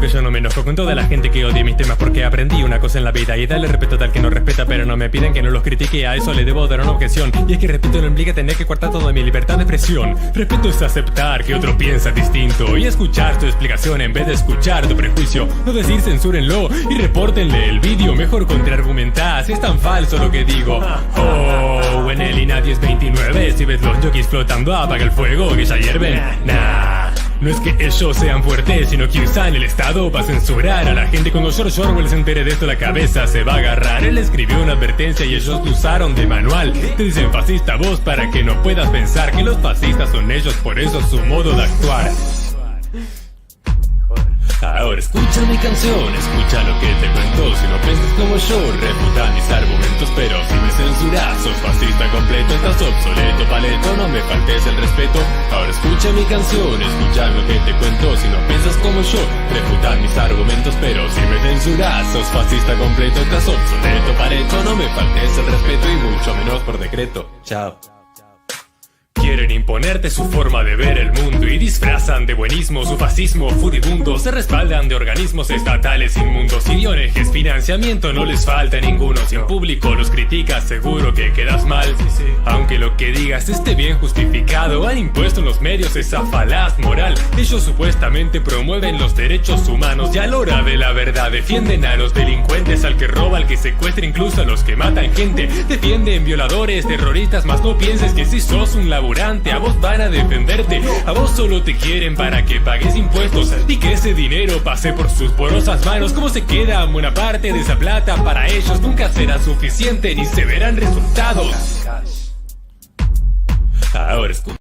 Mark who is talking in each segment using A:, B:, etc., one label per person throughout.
A: que yo no me enojo con toda la gente que odia mis temas, porque aprendí una cosa en la vida: y darle respeto a tal que no respeta. Pero no me piden que no los critique, a eso le debo dar una objeción. Y es que respeto no implica tener que cortar toda mi libertad de expresión. Respeto es aceptar que otro piensa distinto y escuchar tu explicación en vez de escuchar tu prejuicio. No decir censúrenlo y repórtenle el vídeo, mejor contraargumentar si es tan falso lo que digo. Oh, en el y nadie es 29. Si ves los jockeys flotando, apaga el fuego que ya hierven. Nah, no es que ellos sean fuertes, sino quien está en el estado va a censurar a la gente. Cuando George Orwell se entere de esto, la cabeza se va a agarrar. Él escribió una advertencia y ellos lo usaron de manual. Te dicen fascista vos para que no puedas pensar que los fascistas son ellos, por eso es su modo de actuar. Ahora escucha mi canción, escucha lo que te cuento. Si no piensas como yo, refuta mis argumentos. Pero si me censuras, sos fascista completo. Estás obsoleto, paleto, no me faltes el respeto. Ahora escucha mi canción, escucha lo que te cuento. Si no piensas como yo, refuta mis argumentos. Pero si me censuras, sos fascista completo. Estás obsoleto, paleto, no me faltes el respeto. Y mucho menos por decreto. Chao. Quieren imponerte su forma de ver el mundo y disfrazan de buenismo su fascismo furibundo. Se respaldan de organismos estatales inmundos y de ONGs financiamiento no les falta ninguno. Si en público los criticas, seguro que quedas mal. Aunque lo que digas esté bien justificado, han impuesto en los medios esa falaz moral. Ellos supuestamente promueven los derechos humanos y a la hora de la verdad defienden a los delincuentes, al que roba, al que secuestra, incluso a los que matan gente. Defienden violadores, terroristas, mas no pienses que si sos un laburante, a vos van a defenderte. A vos solo te quieren para que pagues impuestos y que ese dinero pase por sus porosas manos. ¿Cómo se queda buena parte de esa plata? Para ellos nunca será suficiente ni se verán resultados. Ahora escucha.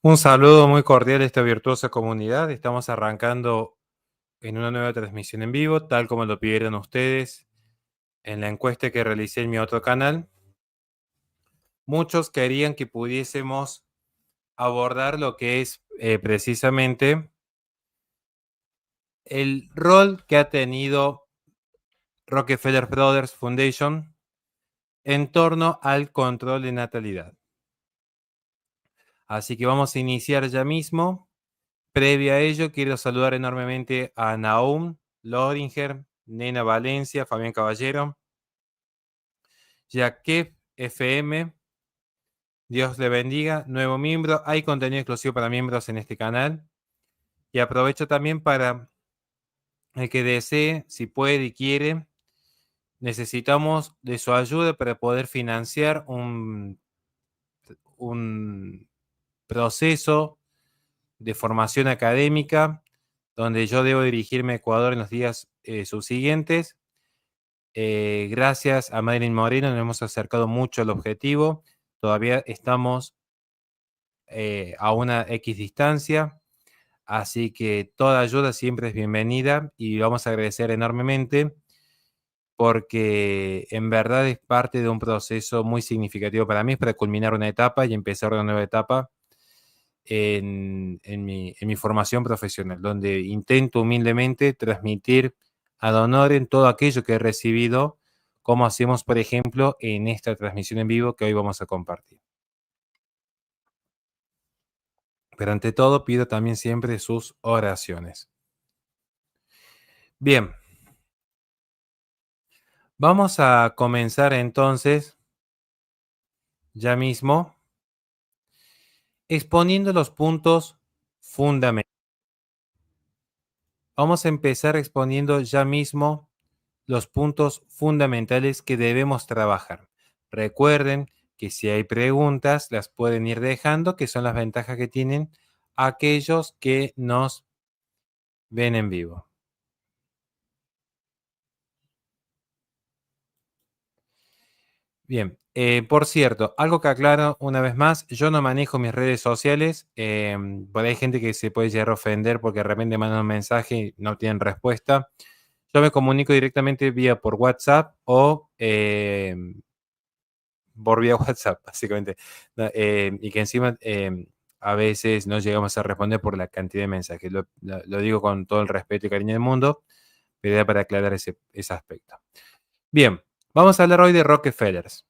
B: Un saludo muy cordial a esta virtuosa comunidad. Estamos arrancando en una nueva transmisión en vivo, tal como lo pidieron ustedes en la encuesta que realicé en mi otro canal. Muchos querían que pudiésemos abordar lo que es precisamente el rol que ha tenido Rockefeller Brothers Foundation en torno al control de natalidad. Así que vamos a iniciar ya mismo. Previo a ello, quiero saludar enormemente a Naum Loringer, Nena Valencia, Fabián Caballero, Jaquef FM, Dios le bendiga, nuevo miembro. Hay contenido exclusivo para miembros en este canal. Y aprovecho también para el que desee, si puede y quiere, necesitamos de su ayuda para poder financiar un proceso de formación académica donde yo debo dirigirme a Ecuador en los días subsiguientes. Gracias a Madeline Moreno nos hemos acercado mucho al objetivo. Todavía estamos a una X distancia, así que toda ayuda siempre es bienvenida y vamos a agradecer enormemente porque en verdad es parte de un proceso muy significativo para mí, para culminar una etapa y empezar una nueva etapa en mi formación profesional, donde intento humildemente transmitir ad honorem todo aquello que he recibido, como hacemos, por ejemplo, en esta transmisión en vivo que hoy vamos a compartir. Pero ante todo, pido también siempre sus oraciones. Bien. Vamos a comenzar entonces, ya mismo, exponiendo los puntos fundamentales. Vamos a empezar exponiendo ya mismo los puntos fundamentales que debemos trabajar. Recuerden que si hay preguntas, las pueden ir dejando, que son las ventajas que tienen aquellos que nos ven en vivo. Bien, por cierto, algo que aclaro una vez más, yo no manejo mis redes sociales, por ahí hay gente que se puede llegar a ofender porque de repente mandan un mensaje y no tienen respuesta. Yo me comunico directamente por WhatsApp o por vía WhatsApp, básicamente. Y que encima a veces no llegamos a responder por la cantidad de mensajes. Lo digo con todo el respeto y cariño del mundo, pero era para aclarar ese aspecto. Bien, vamos a hablar hoy de Rockefellers.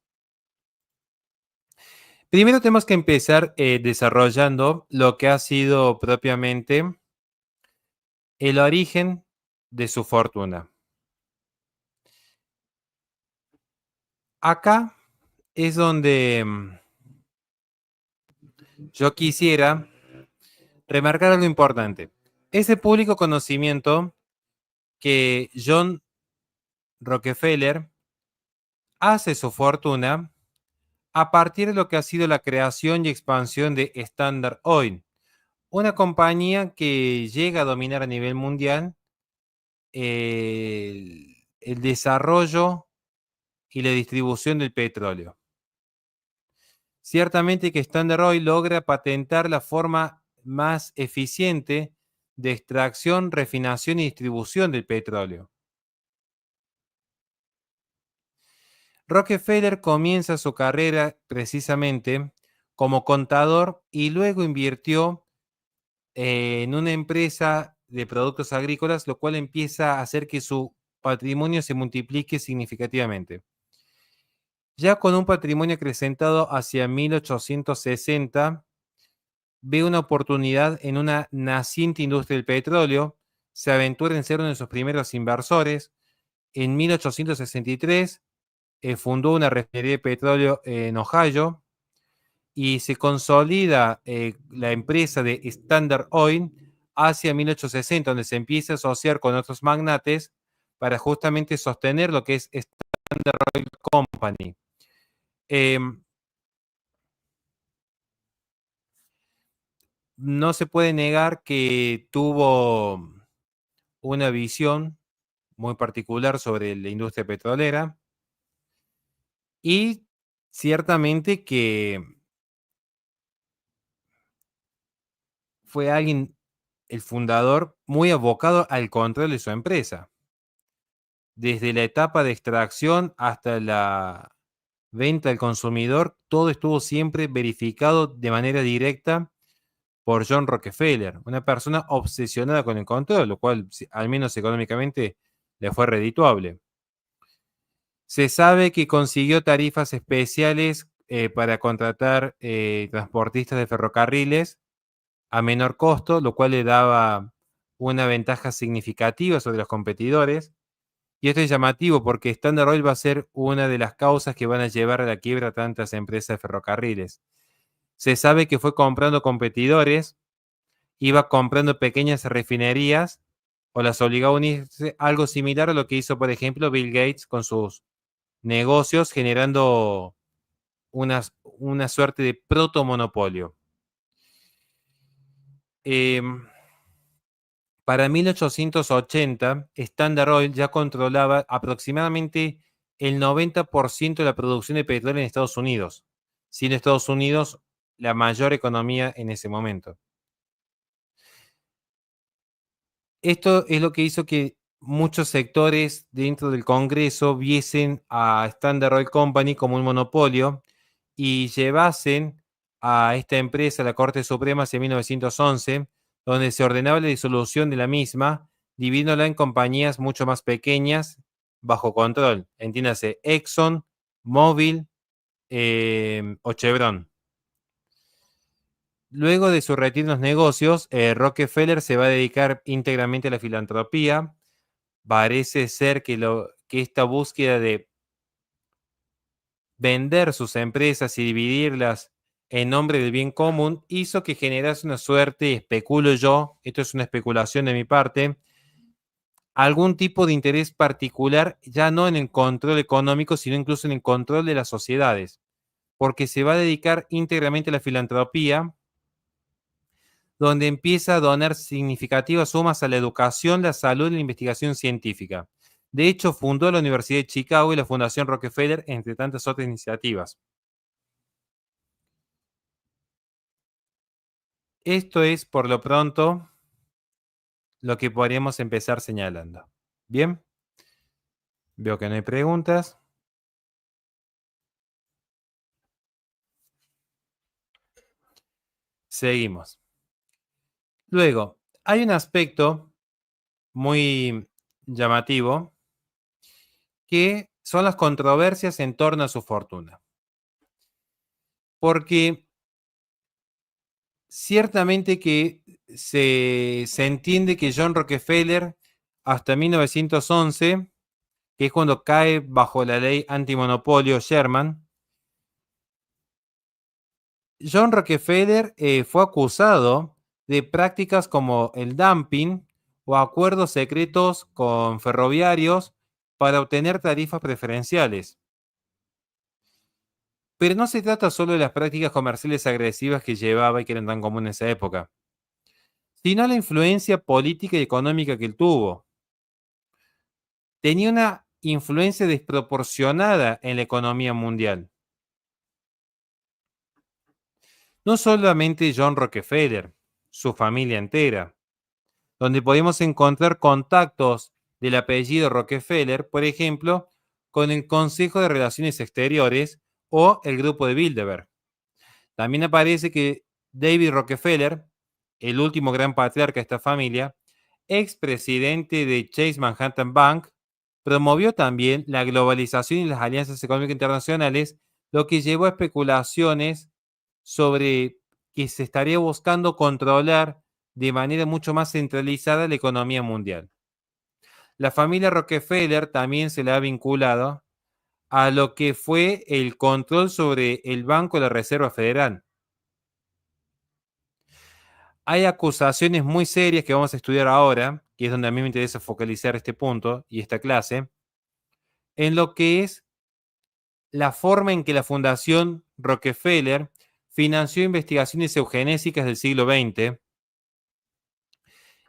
B: Primero tenemos que empezar desarrollando lo que ha sido propiamente el origen de su fortuna. Acá es donde yo quisiera remarcar algo importante. Es de público conocimiento que John Rockefeller hace su fortuna a partir de lo que ha sido la creación y expansión de Standard Oil, una compañía que llega a dominar a nivel mundial el desarrollo y la distribución del petróleo. Ciertamente que Standard Oil logra patentar la forma más eficiente de extracción, refinación y distribución del petróleo. Rockefeller comienza su carrera precisamente como contador y luego invirtió en una empresa de productos agrícolas, lo cual empieza a hacer que su patrimonio se multiplique significativamente. Ya con un patrimonio acrecentado hacia 1860, ve una oportunidad en una naciente industria del petróleo, se aventura en ser uno de sus primeros inversores. En 1863 fundó una refinería de petróleo en Ohio y se consolida la empresa de Standard Oil hacia 1860, donde se empieza a asociar con otros magnates para justamente sostener lo que es Standard Oil Company. No se puede negar que tuvo una visión muy particular sobre la industria petrolera y ciertamente que fue alguien, el fundador, muy abocado al control de su empresa. Desde la etapa de extracción hasta la venta al consumidor, todo estuvo siempre verificado de manera directa por John Rockefeller, una persona obsesionada con el control, lo cual, al menos económicamente, le fue redituable. Se sabe que consiguió tarifas especiales para contratar transportistas de ferrocarriles a menor costo, lo cual le daba una ventaja significativa sobre los competidores. Y esto es llamativo porque Standard Oil va a ser una de las causas que van a llevar a la quiebra a tantas empresas de ferrocarriles. Se sabe que fue comprando competidores, iba comprando pequeñas refinerías o las obligaba a unirse, algo similar a lo que hizo, por ejemplo, Bill Gates con sus negocios, generando una suerte de protomonopolio. Para 1880, Standard Oil ya controlaba aproximadamente el 90% de la producción de petróleo en Estados Unidos, siendo Estados Unidos la mayor economía en ese momento. Esto es lo que hizo que muchos sectores dentro del Congreso viesen a Standard Oil Company como un monopolio y llevasen a esta empresa a la Corte Suprema hacia 1911, donde se ordenaba la disolución de la misma, dividiéndola en compañías mucho más pequeñas bajo control. Entiéndase, Exxon, Mobil o Chevron. Luego de su retiro en los negocios, Rockefeller se va a dedicar íntegramente a la filantropía. Parece ser que esta búsqueda de vender sus empresas y dividirlas en nombre del bien común hizo que generase una suerte, especulo yo, esto es una especulación de mi parte, algún tipo de interés particular, ya no en el control económico, sino incluso en el control de las sociedades, porque se va a dedicar íntegramente a la filantropía, donde empieza a donar significativas sumas a la educación, la salud y la investigación científica. De hecho, fundó la Universidad de Chicago y la Fundación Rockefeller, entre tantas otras iniciativas. Esto es, por lo pronto, lo que podríamos empezar señalando. Bien, veo que no hay preguntas. Seguimos. Luego, hay un aspecto muy llamativo que son las controversias en torno a su fortuna. porque ciertamente que se entiende que John Rockefeller, hasta 1911, que es cuando cae bajo la ley antimonopolio Sherman, John Rockefeller fue acusado de prácticas como el dumping o acuerdos secretos con ferroviarios para obtener tarifas preferenciales. Pero no se trata solo de las prácticas comerciales agresivas que llevaba y que eran tan comunes en esa época, sino la influencia política y económica que él tuvo. Tenía una influencia desproporcionada en la economía mundial. No solamente John Rockefeller, su familia entera, donde podemos encontrar contactos del apellido Rockefeller, por ejemplo, con el Consejo de Relaciones Exteriores o el Grupo de Bilderberg. También aparece que David Rockefeller, el último gran patriarca de esta familia, expresidente de Chase Manhattan Bank, promovió también la globalización y las alianzas económicas internacionales, lo que llevó a especulaciones sobre que se estaría buscando controlar de manera mucho más centralizada la economía mundial. La familia Rockefeller también se le ha vinculado a lo que fue el control sobre el Banco de la Reserva Federal. Hay acusaciones muy serias que vamos a estudiar ahora, que es donde a mí me interesa focalizar este punto y esta clase, en lo que es la forma en que la Fundación Rockefeller financió investigaciones eugenésicas del siglo XX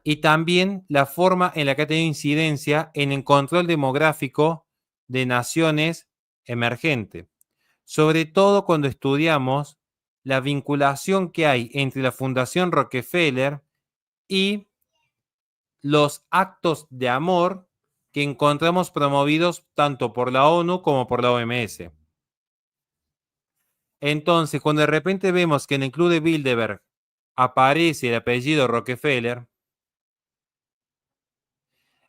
B: y también la forma en la que ha tenido incidencia en el control demográfico de naciones emergentes, sobre todo cuando estudiamos la vinculación que hay entre la Fundación Rockefeller y los actos de amor que encontramos promovidos tanto por la ONU como por la OMS. Entonces, cuando de repente vemos que en el Club de Bilderberg aparece el apellido Rockefeller,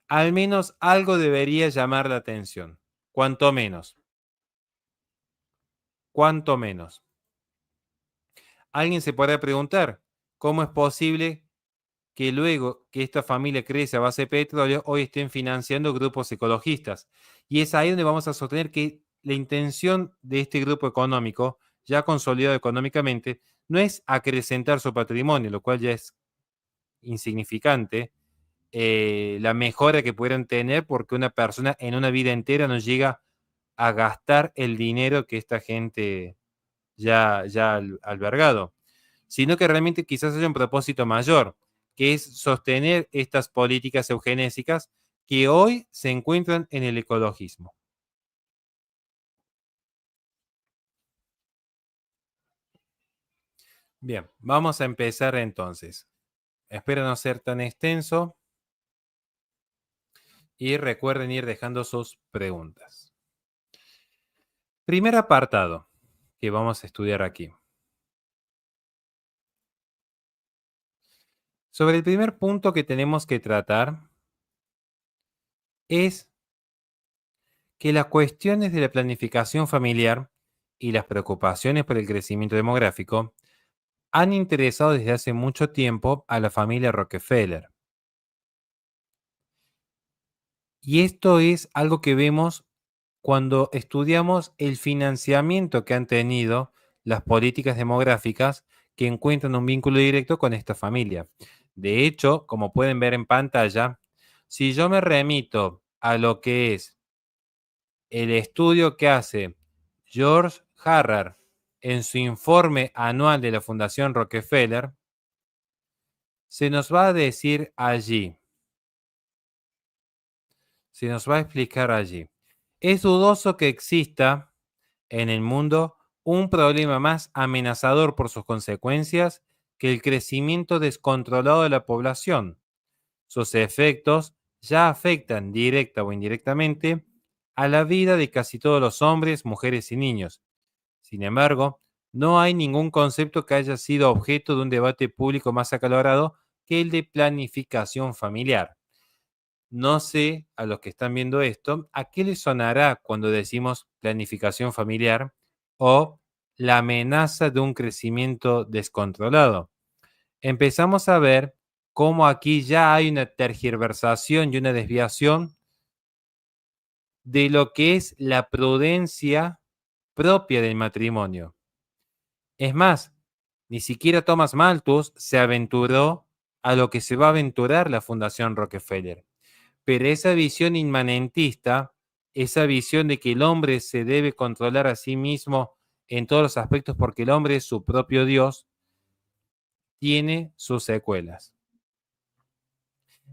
B: al menos algo debería llamar la atención, cuanto menos. Cuanto menos. Alguien se podrá preguntar, ¿cómo es posible que luego que esta familia crece a base de petróleo, hoy estén financiando grupos ecologistas? Y es ahí donde vamos a sostener que la intención de este grupo económico, ya consolidado económicamente, no es acrecentar su patrimonio, lo cual ya es insignificante, la mejora que pudieran tener porque una persona en una vida entera no llega a gastar el dinero que esta gente ya ha albergado, sino que realmente quizás haya un propósito mayor, que es sostener estas políticas eugenésicas que hoy se encuentran en el ecologismo. Bien, vamos a empezar entonces. Espero no ser tan extenso y recuerden ir dejando sus preguntas. Primer apartado que vamos a estudiar aquí. Sobre el primer punto que tenemos que tratar es que las cuestiones de la planificación familiar y las preocupaciones por el crecimiento demográfico han interesado desde hace mucho tiempo a la familia Rockefeller. Y esto es algo que vemos cuando estudiamos el financiamiento que han tenido las políticas demográficas que encuentran un vínculo directo con esta familia. De hecho, como pueden ver en pantalla, si yo me remito a lo que es el estudio que hace George Harrar en su informe anual de la Fundación Rockefeller, se nos va a decir allí, se nos va a explicar allí. Es dudoso que exista en el mundo un problema más amenazador por sus consecuencias que el crecimiento descontrolado de la población. Sus efectos ya afectan directa o indirectamente a la vida de casi todos los hombres, mujeres y niños. Sin embargo, no hay ningún concepto que haya sido objeto de un debate público más acalorado que el de planificación familiar. No sé a los que están viendo esto, ¿a qué les sonará cuando decimos planificación familiar o la amenaza de un crecimiento descontrolado. Empezamos a ver cómo aquí ya hay una tergiversación y una desviación de lo que es la prudencia propia del matrimonio. Es más, ni siquiera Thomas Malthus se aventuró a lo que se va a aventurar la Fundación Rockefeller. Pero esa visión inmanentista, esa visión de que el hombre se debe controlar a sí mismo en todos los aspectos porque el hombre es su propio Dios, tiene sus secuelas.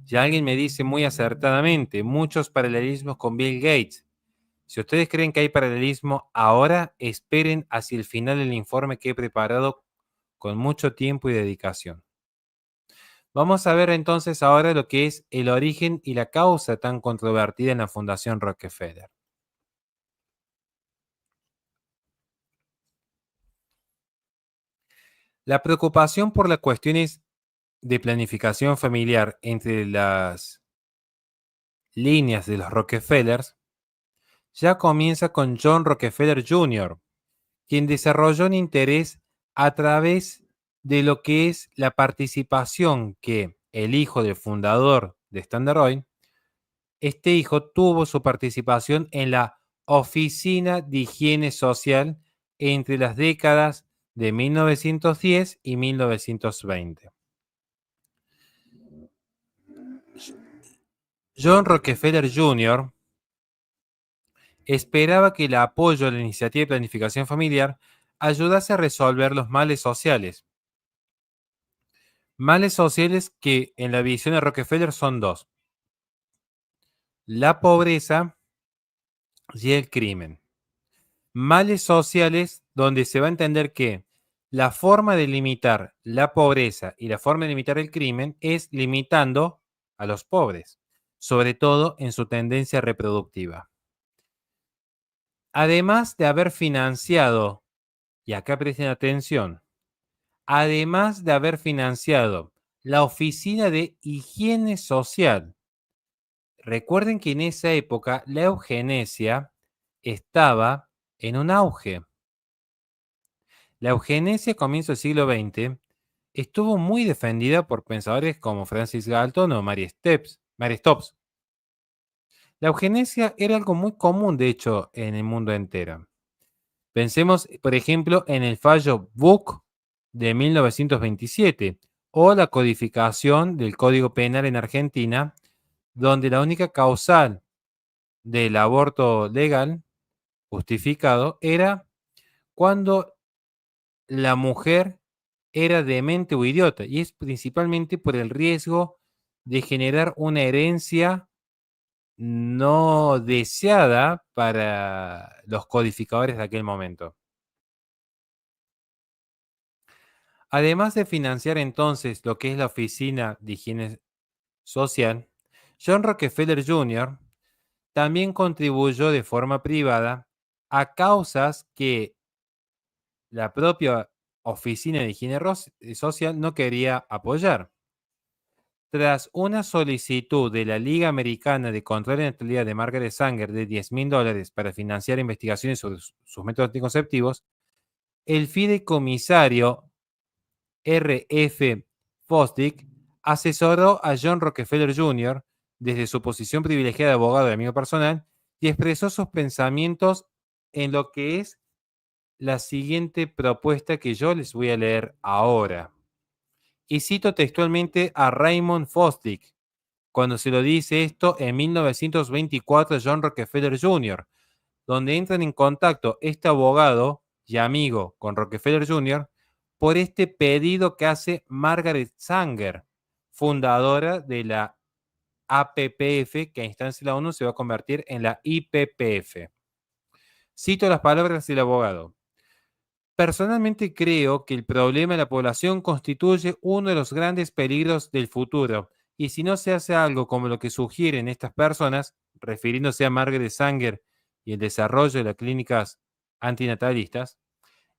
B: Ya alguien me dice muy acertadamente, muchos paralelismos con Bill Gates. Si ustedes creen que hay paralelismo, ahora esperen hacia el final del informe que he preparado con mucho tiempo y dedicación. Vamos a ver entonces ahora lo que es el origen y la causa tan controvertida en la Fundación Rockefeller. La preocupación por las cuestiones de planificación familiar entre las líneas de los Rockefellers ya comienza con John Rockefeller Jr., quien desarrolló un interés a través de lo que es la participación que el hijo del fundador de Standard Oil, este hijo tuvo su participación en la Oficina de Higiene Social entre las décadas de 1910 y 1920. John Rockefeller Jr. esperaba que el apoyo a la iniciativa de planificación familiar ayudase a resolver los males sociales. Males sociales que en la visión de Rockefeller son dos: la pobreza y el crimen. Males sociales donde se va a entender que la forma de limitar la pobreza y la forma de limitar el crimen es limitando a los pobres, sobre todo en su tendencia reproductiva. Además de haber financiado, y acá presten atención, además de haber financiado la Oficina de Higiene Social. Recuerden que en esa época la eugenesia estaba en un auge. La eugenesia a comienzos del siglo XX estuvo muy defendida por pensadores como Francis Galton o Mary Stopes. La eugenesia era algo muy común, de hecho, en el mundo entero. Pensemos, por ejemplo, en el fallo Buck de 1927 o la codificación del Código Penal en Argentina, donde la única causal del aborto legal justificado era cuando la mujer era demente o idiota, y es principalmente por el riesgo de generar una herencia no deseada para los codificadores de aquel momento. Además de financiar entonces lo que es la Oficina de Higiene Social, John Rockefeller Jr. también contribuyó de forma privada a causas que la propia Oficina de Higiene Social no quería apoyar. Tras una solicitud de la Liga Americana de Control de Natalidad de Margaret Sanger de $10,000 para financiar investigaciones sobre sus métodos anticonceptivos, el fideicomisario R.F. Fosdick asesoró a John Rockefeller Jr. desde su posición privilegiada de abogado y amigo personal y expresó sus pensamientos en lo que es la siguiente propuesta que yo les voy a leer ahora. Y cito textualmente a Raymond Fosdick, cuando se lo dice esto en 1924 a John Rockefeller Jr., donde entran en contacto este abogado y amigo con Rockefeller Jr. por este pedido que hace Margaret Sanger, fundadora de la APPF, que a instancia de la ONU se va a convertir en la IPPF. Cito las palabras del abogado. Personalmente creo que el problema de la población constituye uno de los grandes peligros del futuro, y si no se hace algo como lo que sugieren estas personas, refiriéndose a Margaret Sanger y el desarrollo de las clínicas antinatalistas,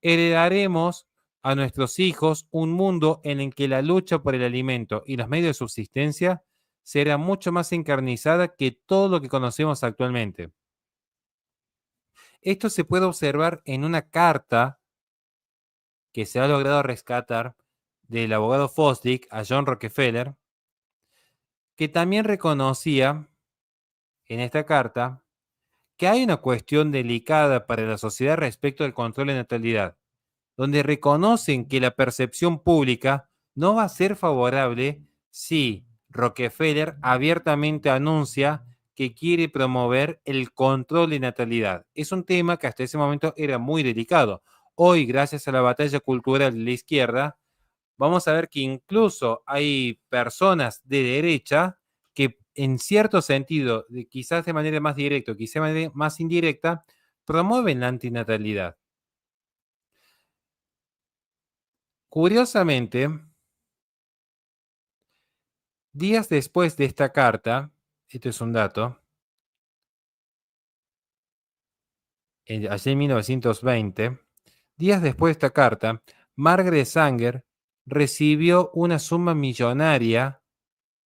B: heredaremos a nuestros hijos un mundo en el que la lucha por el alimento y los medios de subsistencia será mucho más encarnizada que todo lo que conocemos actualmente. Esto se puede observar en una carta que se ha logrado rescatar del abogado Fosdick a John Rockefeller, que también reconocía en esta carta que hay una cuestión delicada para la sociedad respecto al control de natalidad, donde reconocen que la percepción pública no va a ser favorable si Rockefeller abiertamente anuncia que quiere promover el control de natalidad. Es un tema que hasta ese momento era muy delicado. Hoy, gracias a la batalla cultural de la izquierda, vamos a ver que incluso hay personas de derecha que en cierto sentido, quizás de manera más directa, quizás de manera más indirecta, promueven la antinatalidad. Curiosamente, días después de esta carta, esto es un dato, allí en 1920, días después de esta carta, Margaret Sanger recibió una suma millonaria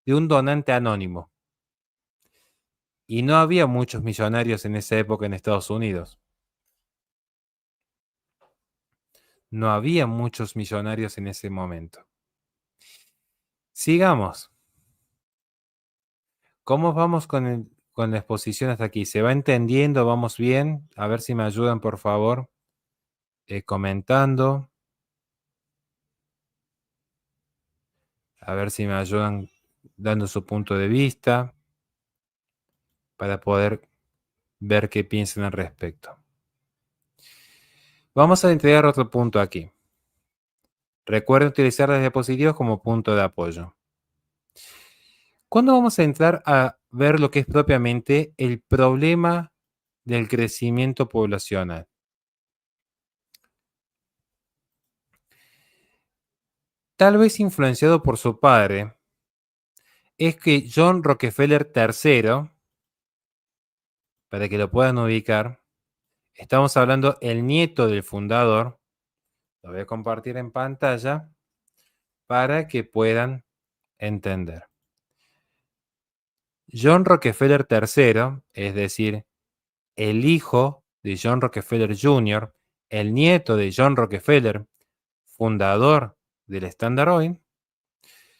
B: de un donante anónimo. Y no había muchos millonarios en esa época en Estados Unidos. No había muchos millonarios en ese momento. Sigamos. ¿Cómo vamos con la exposición hasta aquí? ¿Se va entendiendo? ¿Vamos bien? A ver si me ayudan, por favor, comentando. A ver si me ayudan dando su punto de vista para poder ver qué piensan al respecto. Vamos a entregar otro punto aquí. Recuerden utilizar las diapositivas como punto de apoyo. ¿Cuándo vamos a entrar a ver lo que es propiamente el problema del crecimiento poblacional? Tal vez influenciado por su padre, es que John Rockefeller III, para que lo puedan ubicar, estamos hablando el nieto del fundador, lo voy a compartir en pantalla para que puedan entender. John Rockefeller III, es decir, el hijo de John Rockefeller Jr., el nieto de John Rockefeller, fundador del Standard Oil,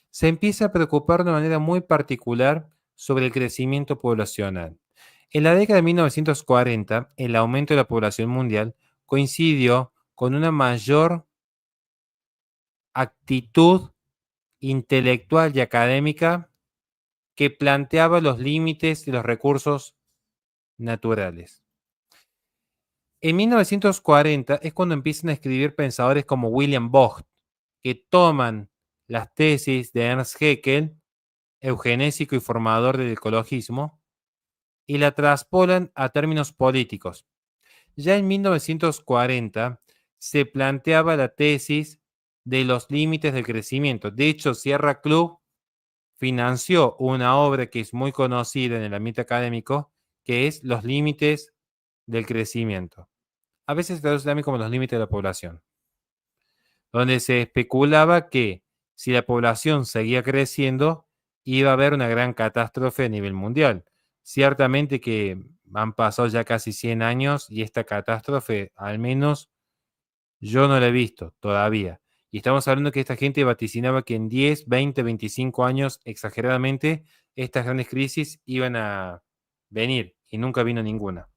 B: se empieza a preocupar de manera muy particular sobre el crecimiento poblacional. En la década de 1940, el aumento de la población mundial coincidió con una mayor actitud intelectual y académica que planteaba los límites de los recursos naturales. En 1940 es cuando empiezan a escribir pensadores como William Vogt, que toman las tesis de Ernst Haeckel, eugenésico y formador del ecologismo, y la traspolan a términos políticos. Ya en 1940 se planteaba la tesis de los límites del crecimiento. De hecho, Sierra Club financió una obra que es muy conocida en el ámbito académico, que es Los límites del crecimiento. A veces se traduce también como los límites de la población, donde se especulaba que si la población seguía creciendo, iba a haber una gran catástrofe a nivel mundial. Ciertamente que han pasado ya casi 100 años y esta catástrofe, al menos yo no la he visto todavía. Y estamos hablando que esta gente vaticinaba que en 10, 20, 25 años, exageradamente, estas grandes crisis iban a venir y nunca vino ninguna.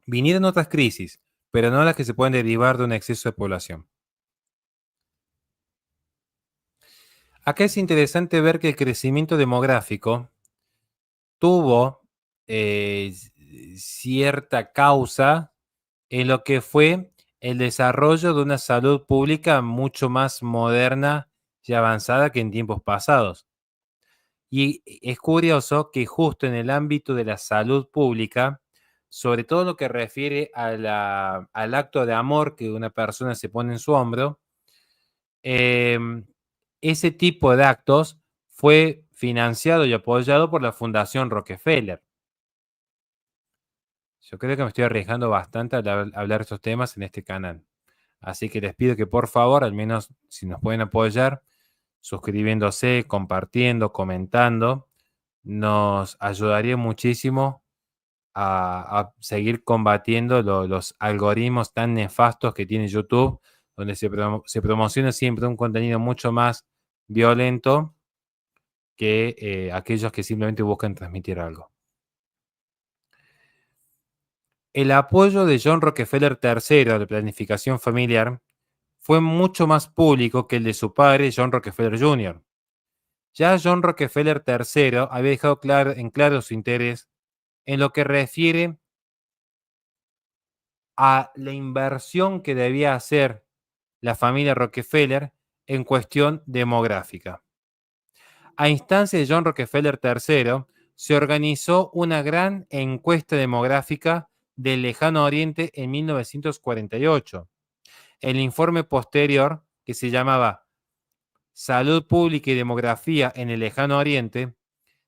B: Vinieron otras crisis, pero no las que se pueden derivar de un exceso de población. Acá es interesante ver que el crecimiento demográfico tuvo cierta causa en lo que fue el desarrollo de una salud pública mucho más moderna y avanzada que en tiempos pasados. Y es curioso que justo en el ámbito de la salud pública, sobre todo lo que refiere al acto de amor que una persona se pone en su hombro, ese tipo de actos fue financiado y apoyado por la Fundación Rockefeller. Yo creo que me estoy arriesgando bastante a hablar de estos temas en este canal. Así que les pido que por favor, al menos si nos pueden apoyar, suscribiéndose, compartiendo, comentando, nos ayudaría muchísimo a seguir combatiendo los algoritmos tan nefastos que tiene YouTube, donde se promociona siempre un contenido mucho más violento que aquellos que simplemente buscan transmitir algo. El apoyo de John Rockefeller III a la planificación familiar fue mucho más público que el de su padre, John Rockefeller Jr. Ya John Rockefeller III había dejado en claro su interés en lo que refiere a la inversión que debía hacer la familia Rockefeller en cuestión demográfica. A instancia de John Rockefeller III, se organizó una gran encuesta demográfica del Lejano Oriente en 1948. El informe posterior, que se llamaba Salud Pública y Demografía en el Lejano Oriente,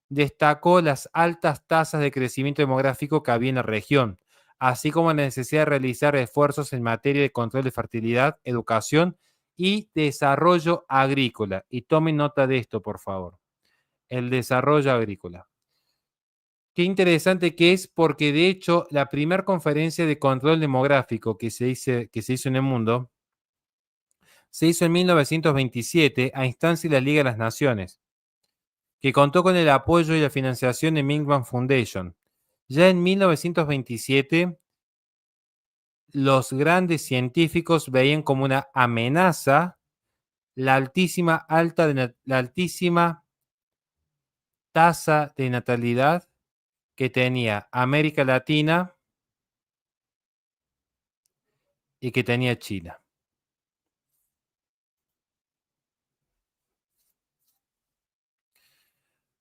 B: destacó las altas tasas de crecimiento demográfico que había en la región, así como la necesidad de realizar esfuerzos en materia de control de fertilidad, educación y desarrollo agrícola. Y tomen nota de esto, por favor. El desarrollo agrícola. Qué interesante que es, porque de hecho la primera conferencia de control demográfico que se hizo en el mundo se hizo en 1927 a instancia de la Liga de las Naciones, que contó con el apoyo y la financiación de Milgram Foundation. Ya en 1927, los grandes científicos veían como una amenaza la altísima tasa de natalidad que tenía América Latina y que tenía China.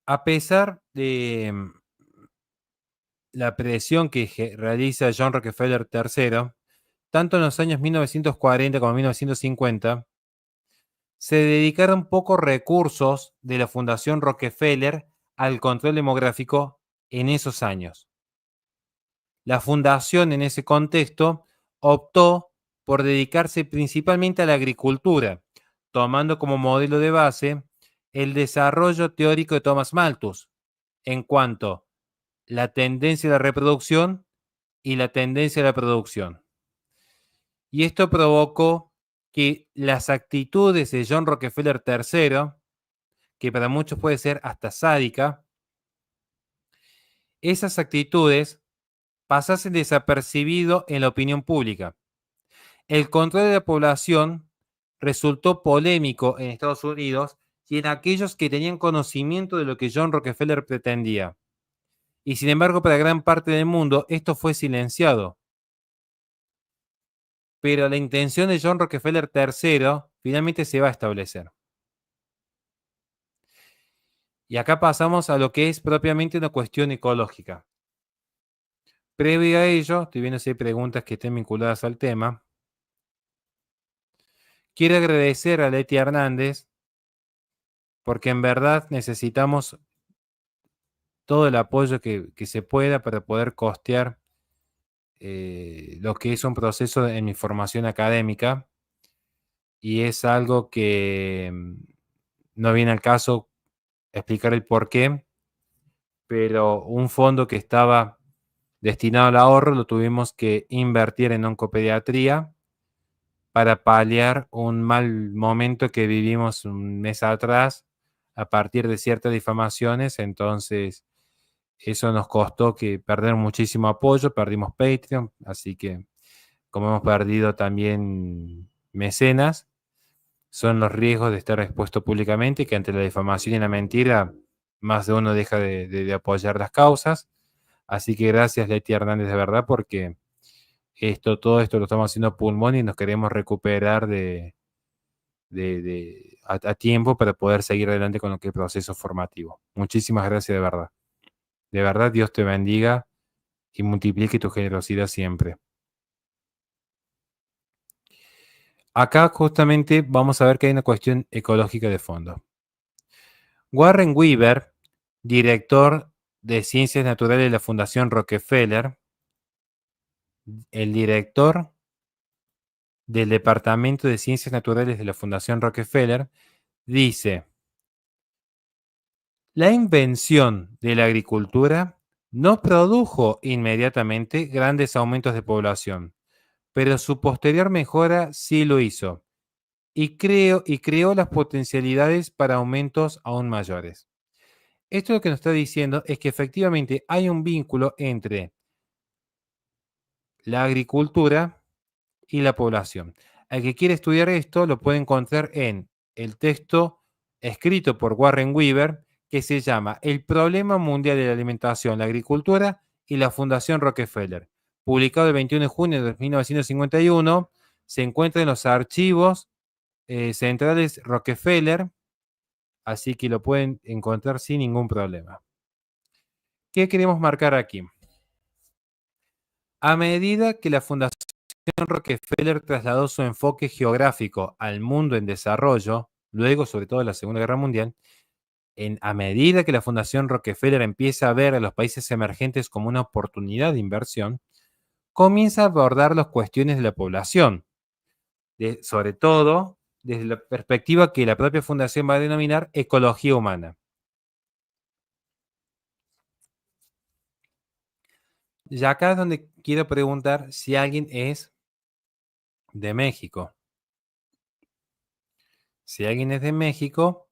B: A pesar de la presión que realiza John Rockefeller III, tanto en los años 1940 como 1950, se dedicaron pocos recursos de la Fundación Rockefeller al control demográfico en esos años. La fundación en ese contexto optó por dedicarse principalmente a la agricultura, tomando como modelo de base el desarrollo teórico de Thomas Malthus en cuanto la tendencia de la reproducción y la tendencia de la producción. Y esto provocó que las actitudes de John Rockefeller III, que para muchos puede ser hasta sádica, esas actitudes pasasen desapercibido en la opinión pública. El control de la población resultó polémico en Estados Unidos y en aquellos que tenían conocimiento de lo que John Rockefeller pretendía. Y sin embargo, para gran parte del mundo esto fue silenciado. Pero la intención de John Rockefeller III finalmente se va a establecer. Y acá pasamos a lo que es propiamente una cuestión ecológica. Previo a ello, estoy viendo si hay preguntas que estén vinculadas al tema. Quiero agradecer a Leti Hernández porque en verdad necesitamos todo el apoyo que se pueda para poder costear lo que es un proceso en mi formación académica, y es algo que no viene al caso explicar el por qué, pero un fondo que estaba destinado al ahorro lo tuvimos que invertir en oncopediatría para paliar un mal momento que vivimos un mes atrás a partir de ciertas difamaciones. Entonces eso nos costó que perder muchísimo apoyo, perdimos Patreon, así que como hemos perdido también mecenas, son los riesgos de estar expuesto públicamente, que ante la difamación y la mentira, más de uno deja de apoyar las causas. Así que gracias, Leti Hernández, de verdad, porque todo esto lo estamos haciendo a pulmón y nos queremos recuperar a tiempo para poder seguir adelante con lo que es proceso formativo. Muchísimas gracias, de verdad. De verdad, Dios te bendiga y multiplique tu generosidad siempre. Acá justamente vamos a ver que hay una cuestión ecológica de fondo. Warren Weaver, director de Ciencias Naturales de la Fundación Rockefeller, el director del Departamento de Ciencias Naturales de la Fundación Rockefeller, dice: la invención de la agricultura No produjo inmediatamente grandes aumentos de población, pero su posterior mejora sí lo hizo y creó las potencialidades para aumentos aún mayores. Esto lo que nos está diciendo es que efectivamente hay un vínculo entre la agricultura y la población. El que quiere estudiar esto lo puede encontrar en el texto escrito por Warren Weaver que se llama El problema mundial de la alimentación, la agricultura y la Fundación Rockefeller. Publicado el 21 de junio de 1951, se encuentra en los archivos centrales Rockefeller, así que lo pueden encontrar sin ningún problema. ¿Qué queremos marcar aquí? A medida que la Fundación Rockefeller trasladó su enfoque geográfico al mundo en desarrollo, luego sobre todo de la Segunda Guerra Mundial, a medida que la Fundación Rockefeller empieza a ver a los países emergentes como una oportunidad de inversión, comienza a abordar las cuestiones de la población, sobre todo desde la perspectiva que la propia fundación va a denominar ecología humana. Y acá es donde quiero preguntar si alguien es de México. Si alguien es de México,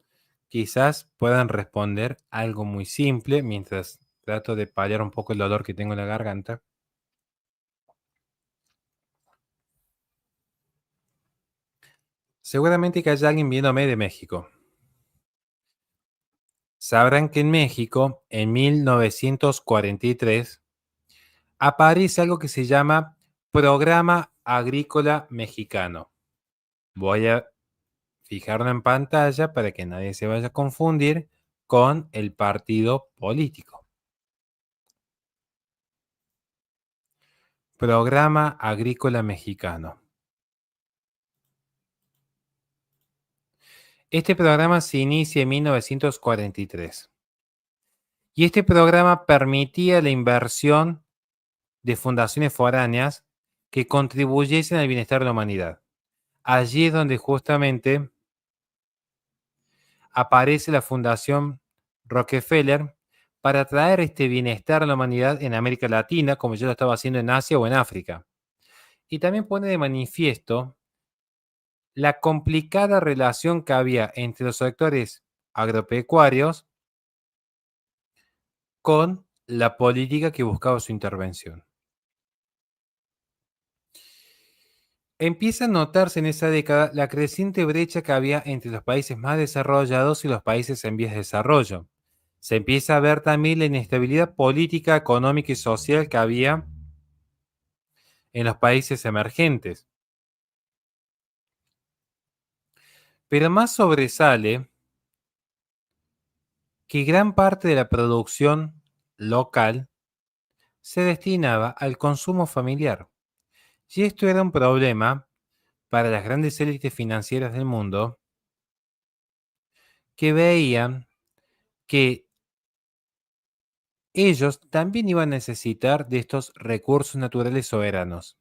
B: quizás puedan responder algo muy simple mientras trato de paliar un poco el dolor que tengo en la garganta. Seguramente que haya alguien viéndome de México. Sabrán que en México, en 1943, aparece algo que se llama Programa Agrícola Mexicano. Voy a fijarlo en pantalla para que nadie se vaya a confundir con el partido político. Programa Agrícola Mexicano. Este programa se inicia en 1943 y este programa permitía la inversión de fundaciones foráneas que contribuyesen al bienestar de la humanidad. Allí es donde justamente aparece la Fundación Rockefeller para traer este bienestar a la humanidad en América Latina, como ya lo estaba haciendo en Asia o en África. Y también pone de manifiesto la complicada relación que había entre los sectores agropecuarios con la política que buscaba su intervención. Empieza a notarse en esa década la creciente brecha que había entre los países más desarrollados y los países en vías de desarrollo. Se empieza a ver también la inestabilidad política, económica y social que había en los países emergentes. Pero más sobresale que gran parte de la producción local se destinaba al consumo familiar. Y esto era un problema para las grandes élites financieras del mundo que veían que ellos también iban a necesitar de estos recursos naturales soberanos.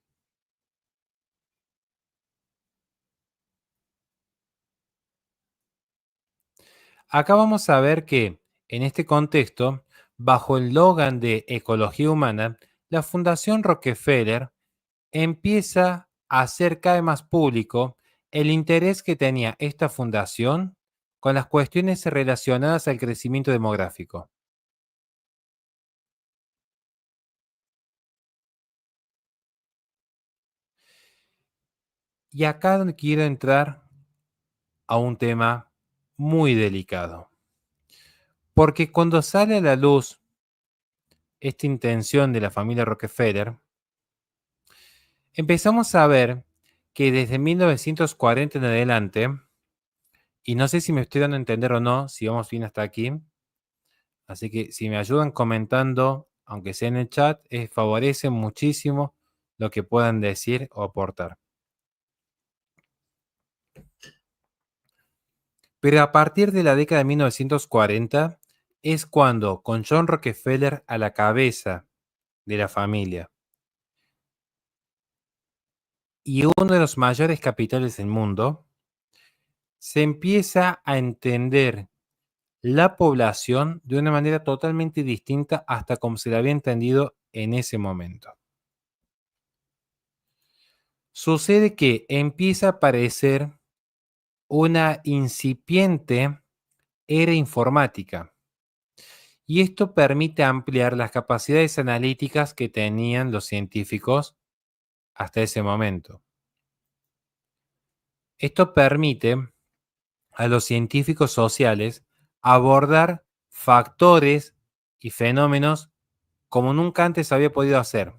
B: Acá vamos a ver que, en este contexto, bajo el eslogan de ecología humana, la Fundación Rockefeller empieza a hacer cada vez más público el interés que tenía esta fundación con las cuestiones relacionadas al crecimiento demográfico. Y acá donde quiero entrar a un tema muy delicado. Porque cuando sale a la luz esta intención de la familia Rockefeller, empezamos a ver que desde 1940 en adelante, y no sé si me estoy dando a entender o no, si vamos bien hasta aquí, así que si me ayudan comentando, aunque sea en el chat, favorece muchísimo lo que puedan decir o aportar. Pero a partir de la década de 1940 es cuando, con John Rockefeller a la cabeza de la familia y uno de los mayores capitales del mundo, se empieza a entender la población de una manera totalmente distinta hasta como se la había entendido en ese momento. Sucede que empieza a aparecer una incipiente era informática y esto permite ampliar las capacidades analíticas que tenían los científicos hasta ese momento. Esto permite a los científicos sociales abordar factores y fenómenos como nunca antes había podido hacer.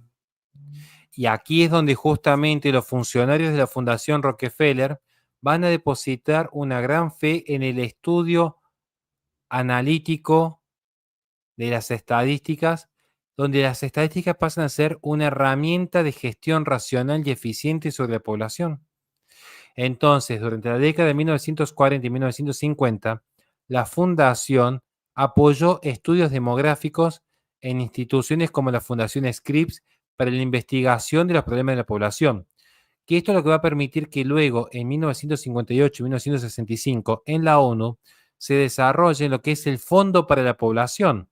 B: Y aquí es donde justamente los funcionarios de la Fundación Rockefeller van a depositar una gran fe en el estudio analítico de las estadísticas, donde las estadísticas pasan a ser una herramienta de gestión racional y eficiente sobre la población. Entonces, durante la década de 1940 y 1950, la Fundación apoyó estudios demográficos en instituciones como la Fundación Scripps para la investigación de los problemas de la población, que esto es lo que va a permitir que luego, en 1958 y 1965, en la ONU, se desarrolle lo que es el Fondo para la Población.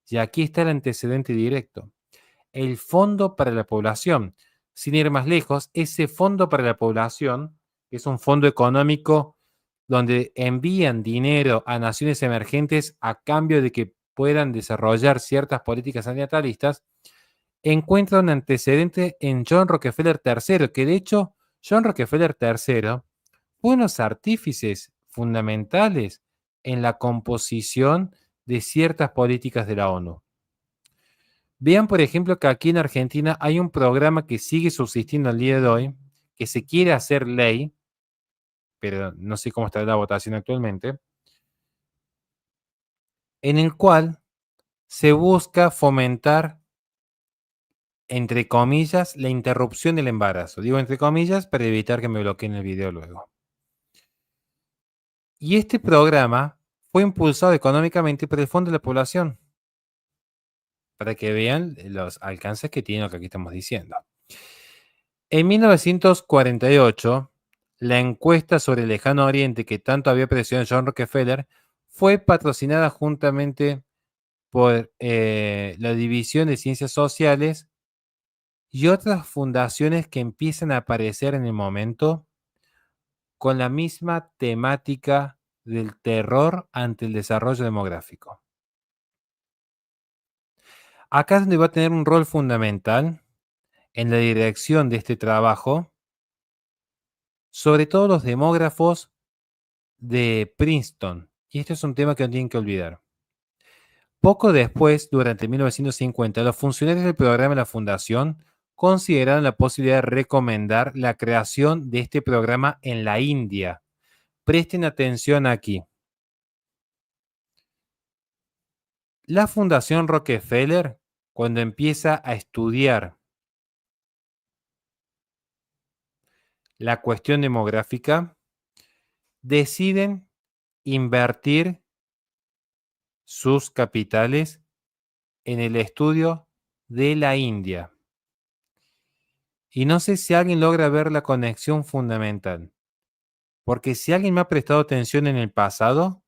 B: Y aquí está el antecedente directo. El Fondo para la Población. Sin ir más lejos, ese Fondo para la Población es un fondo económico donde envían dinero a naciones emergentes a cambio de que puedan desarrollar ciertas políticas ambientalistas, encuentra un antecedente en John Rockefeller III, que de hecho John Rockefeller III fue uno de los artífices fundamentales en la composición de ciertas políticas de la ONU. Vean, por ejemplo, que aquí en Argentina hay un programa que sigue subsistiendo al día de hoy, que se quiere hacer ley, pero no sé cómo está la votación actualmente, en el cual se busca fomentar, entre comillas, la interrupción del embarazo. Digo entre comillas para evitar que me bloqueen el video luego. Y este programa fue impulsado económicamente por el Fondo de la Población, para que vean los alcances que tiene lo que aquí estamos diciendo. En 1948, la encuesta sobre el Lejano Oriente que tanto había presionado John Rockefeller fue patrocinada juntamente por la División de Ciencias Sociales y otras fundaciones que empiezan a aparecer en el momento con la misma temática del terror ante el desarrollo demográfico. Acá es donde va a tener un rol fundamental en la dirección de este trabajo, sobre todo los demógrafos de Princeton. Y este es un tema que no tienen que olvidar. Poco después, durante 1950, los funcionarios del programa de la Fundación consideraron la posibilidad de recomendar la creación de este programa en la India. Presten atención aquí. La Fundación Rockefeller, cuando empieza a estudiar la cuestión demográfica, deciden invertir sus capitales en el estudio de la India. Y no sé si alguien logra ver la conexión fundamental. Porque si alguien me ha prestado atención en el pasado,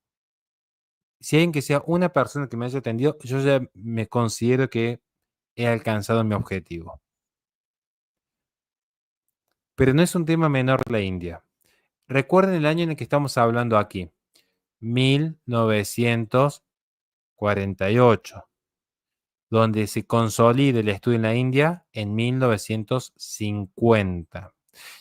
B: si alguien que sea una persona que me haya atendido, yo ya me considero que he alcanzado mi objetivo. Pero no es un tema menor la India. Recuerden el año en el que estamos hablando aquí, 1948, donde se consolida el estudio en la India en 1950.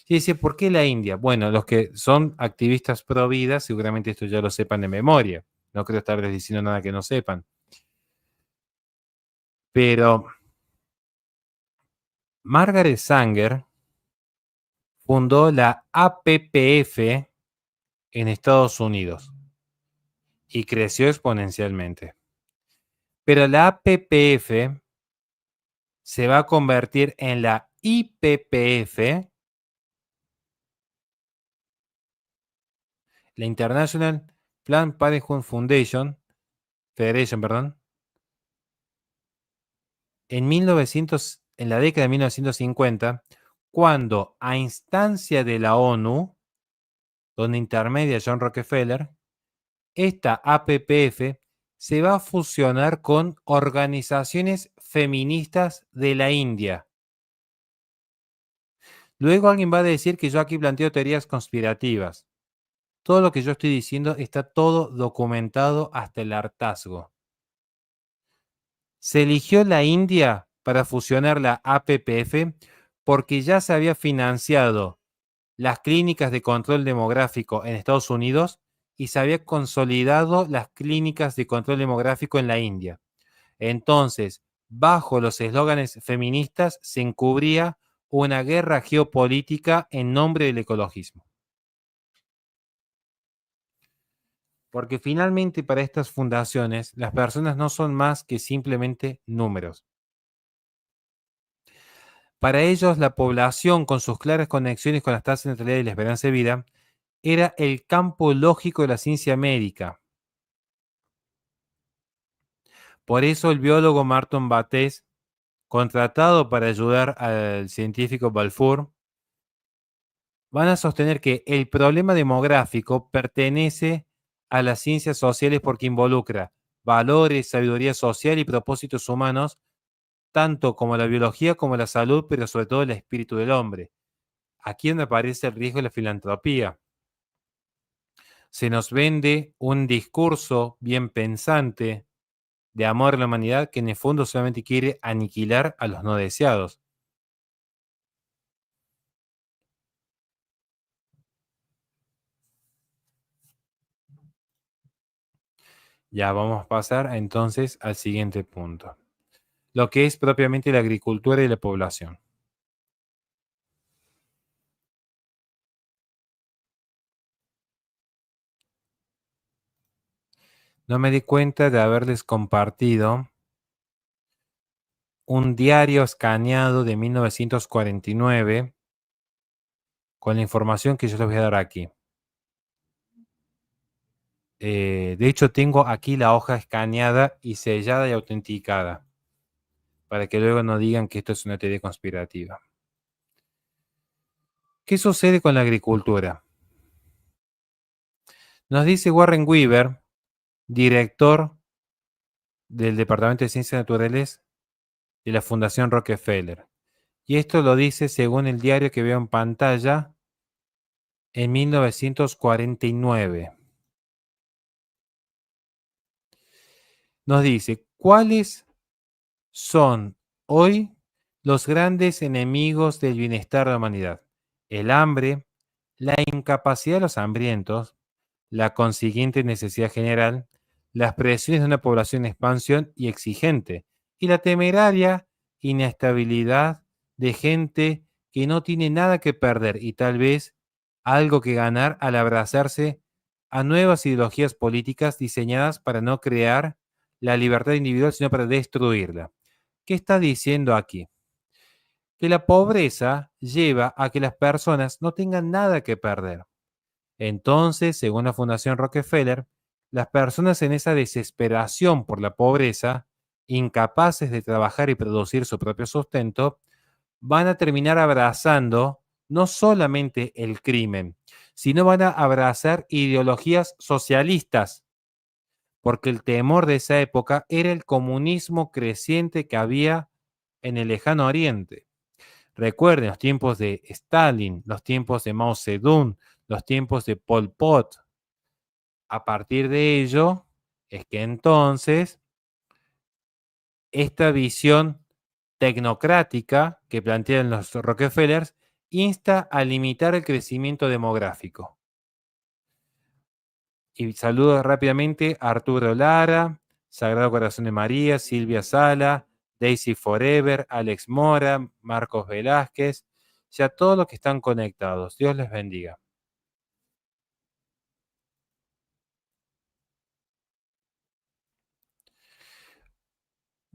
B: Y dice, ¿por qué la India? Bueno, los que son activistas pro vida, seguramente esto ya lo sepan de memoria. No creo estarles diciendo nada que no sepan. Pero Margaret Sanger fundó la APPF en Estados Unidos y creció exponencialmente. Pero la APPF se va a convertir en la IPPF, la International Planned Parenthood Federation, en la década de 1950, cuando a instancia de la ONU, donde intermedia John Rockefeller, esta APPF se va a fusionar con organizaciones feministas de la India. Luego alguien va a decir que yo aquí planteo teorías conspirativas. Todo lo que yo estoy diciendo está todo documentado hasta el hartazgo. Se eligió la India para fusionar la APPF porque ya se había financiado las clínicas de control demográfico en Estados Unidos y se había consolidado las clínicas de control demográfico en la India. Entonces, bajo los eslóganes feministas se encubría una guerra geopolítica en nombre del ecologismo. Porque finalmente para estas fundaciones las personas no son más que simplemente números. Para ellos la población con sus claras conexiones con las tasas de natalidad y la esperanza de vida era el campo lógico de la ciencia médica. Por eso el biólogo Martin Bates, contratado para ayudar al científico Balfour, van a sostener que el problema demográfico pertenece a las ciencias sociales porque involucra valores, sabiduría social y propósitos humanos, tanto como la biología como la salud, pero sobre todo el espíritu del hombre. Aquí es donde aparece el riesgo de la filantropía. Se nos vende un discurso bien pensante de amor a la humanidad que en el fondo solamente quiere aniquilar a los no deseados. Ya vamos a pasar entonces al siguiente punto, lo que es propiamente la agricultura y la población. No me di cuenta de haberles compartido un diario escaneado de 1949 con la información que yo les voy a dar aquí. De hecho, tengo aquí la hoja escaneada y sellada y autenticada, para que luego no digan que esto es una teoría conspirativa. ¿Qué sucede con la agricultura? Nos dice Warren Weaver, director del Departamento de Ciencias Naturales de la Fundación Rockefeller. Y esto lo dice según el diario que veo en pantalla en 1949. Nos dice, ¿cuáles son hoy los grandes enemigos del bienestar de la humanidad? El hambre, la incapacidad de los hambrientos, la consiguiente necesidad general, las presiones de una población en expansión y exigente, y la temeraria inestabilidad de gente que no tiene nada que perder y tal vez algo que ganar al abrazarse a nuevas ideologías políticas diseñadas para no crear la libertad individual, sino para destruirla. ¿Qué está diciendo aquí? Que la pobreza lleva a que las personas no tengan nada que perder. Entonces, según la Fundación Rockefeller, las personas en esa desesperación por la pobreza, incapaces de trabajar y producir su propio sustento, van a terminar abrazando no solamente el crimen, sino van a abrazar ideologías socialistas, porque el temor de esa época era el comunismo creciente que había en el lejano oriente. Recuerden los tiempos de Stalin, los tiempos de Mao Zedong, los tiempos de Pol Pot. A partir de ello es que entonces esta visión tecnocrática que plantean los Rockefellers insta a limitar el crecimiento demográfico. Y saludo rápidamente a Arturo Lara, Sagrado Corazón de María, Silvia Sala, Daisy Forever, Alex Mora, Marcos Velázquez, y a todos los que están conectados. Dios les bendiga.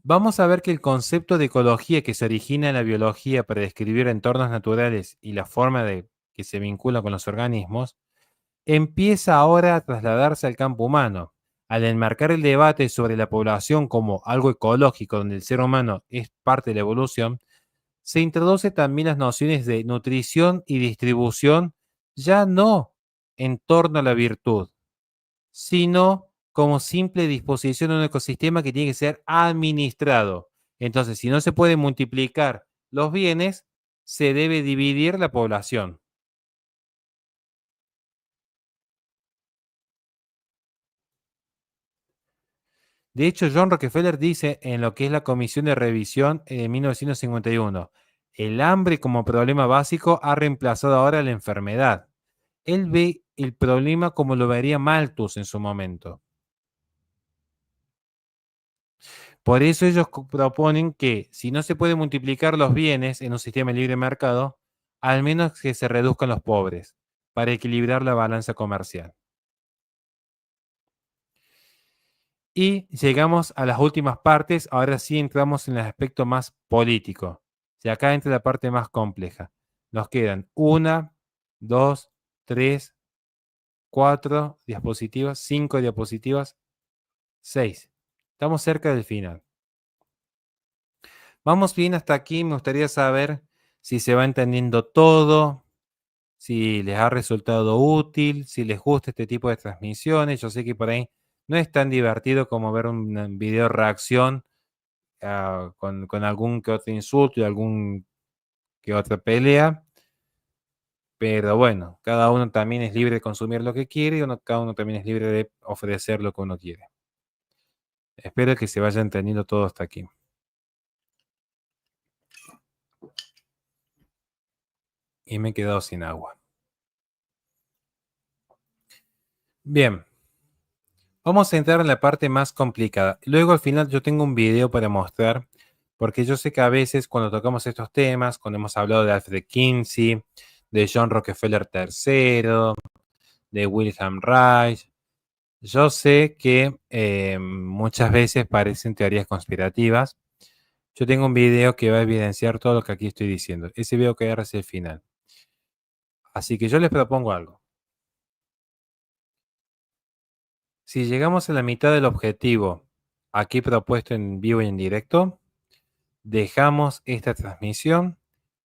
B: Vamos a ver que el concepto de ecología que se origina en la biología para describir entornos naturales y la forma de que se vincula con los organismos, empieza ahora a trasladarse al campo humano, al enmarcar el debate sobre la población como algo ecológico donde el ser humano es parte de la evolución. Se introduce también las nociones de nutrición y distribución, ya no en torno a la virtud, sino como simple disposición de un ecosistema que tiene que ser administrado. Entonces, si no se puede multiplicar los bienes, se debe dividir la población. De hecho, John Rockefeller dice en lo que es la Comisión de Revisión de 1951, el hambre como problema básico ha reemplazado ahora la enfermedad. Él ve el problema como lo vería Malthus en su momento. Por eso ellos proponen que si no se puede multiplicar los bienes en un sistema de libre mercado, al menos que se reduzcan los pobres para equilibrar la balanza comercial. Y llegamos a las últimas partes, ahora sí entramos en el aspecto más político. Y acá entra la parte más compleja. Nos quedan 1, 2, 3, 4 diapositivas, 5 diapositivas, 6. Estamos cerca del final. Vamos bien hasta aquí. Me gustaría saber si se va entendiendo todo, si les ha resultado útil, si les gusta este tipo de transmisiones. Yo sé que por ahí no es tan divertido como ver un video reacción con algún que otro insulto y algún que otra pelea. Pero bueno, cada uno también es libre de consumir lo que quiere y cada uno también es libre de ofrecer lo que uno quiere. Espero que se vaya entendiendo todo hasta aquí. Y me he quedado sin agua. Bien. Vamos a entrar en la parte más complicada. Luego al final yo tengo un video para mostrar, porque yo sé que a veces cuando tocamos estos temas, cuando hemos hablado de Alfred Kinsey, de John Rockefeller III, de Wilhelm Reich, yo sé que muchas veces parecen teorías conspirativas. Yo tengo un video que va a evidenciar todo lo que aquí estoy diciendo. Ese video quedará hacia el final. Así que yo les propongo algo. Si llegamos a la mitad del objetivo aquí propuesto en vivo y en directo, dejamos esta transmisión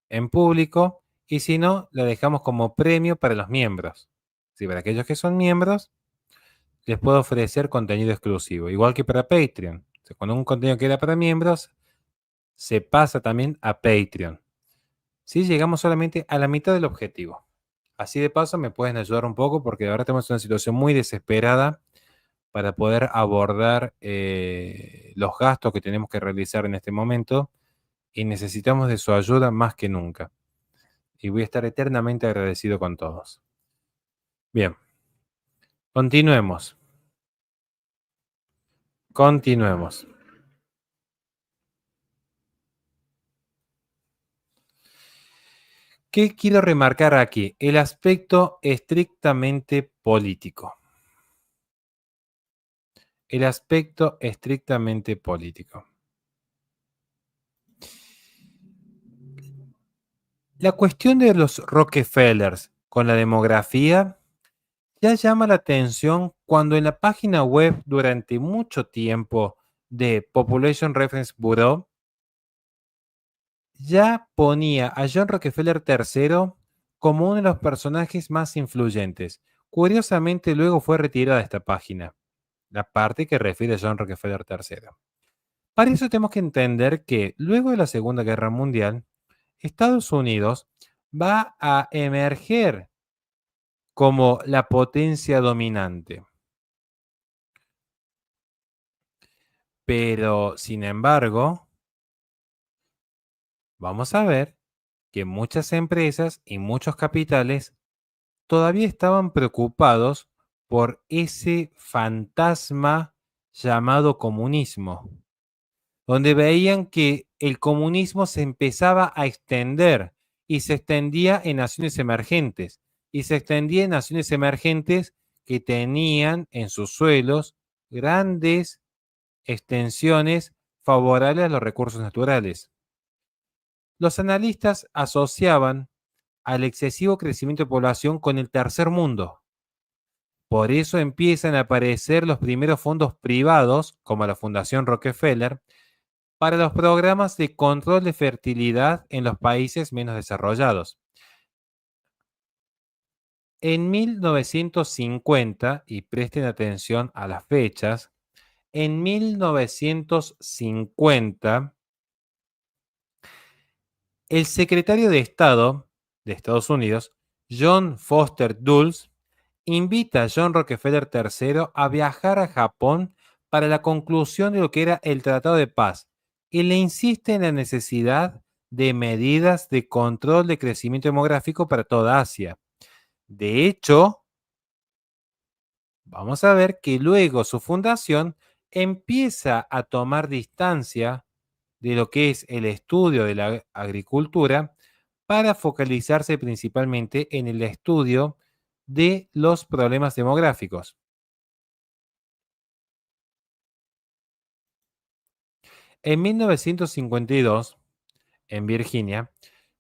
B: en público y si no, la dejamos como premio para los miembros. Si para aquellos que son miembros, les puedo ofrecer contenido exclusivo, igual que para Patreon. O sea, cuando un contenido queda para miembros, se pasa también a Patreon. Si llegamos solamente a la mitad del objetivo. Así de paso me pueden ayudar un poco porque ahora tenemos una situación muy desesperada para poder abordar los gastos que tenemos que realizar en este momento y necesitamos de su ayuda más que nunca. Y voy a estar eternamente agradecido con todos. Bien, continuemos. Continuemos. ¿Qué quiero remarcar aquí? El aspecto estrictamente político. El aspecto estrictamente político. La cuestión de los Rockefellers con la demografía ya llama la atención cuando en la página web durante mucho tiempo de Population Reference Bureau ya ponía a John Rockefeller III como uno de los personajes más influyentes. Curiosamente luego fue retirada esta página, la parte que refiere a John Rockefeller III. Para eso tenemos que entender que luego de la Segunda Guerra Mundial, Estados Unidos va a emerger como la potencia dominante. Pero, sin embargo, vamos a ver que muchas empresas y muchos capitales todavía estaban preocupados por ese fantasma llamado comunismo, donde veían que el comunismo se empezaba a extender y se extendía en naciones emergentes, y se extendía en naciones emergentes que tenían en sus suelos grandes extensiones favorables a los recursos naturales. Los analistas asociaban al excesivo crecimiento de población con el tercer mundo. Por eso empiezan a aparecer los primeros fondos privados, como la Fundación Rockefeller, para los programas de control de fertilidad en los países menos desarrollados. En 1950, y presten atención a las fechas, en 1950, el secretario de Estado de Estados Unidos, John Foster Dulles, invita a John Rockefeller III a viajar a Japón para la conclusión de lo que era el Tratado de Paz y le insiste en la necesidad de medidas de control de crecimiento demográfico para toda Asia. De hecho, vamos a ver que luego su fundación empieza a tomar distancia de lo que es el estudio de la agricultura para focalizarse principalmente en el estudio de los problemas demográficos. En 1952, en Virginia,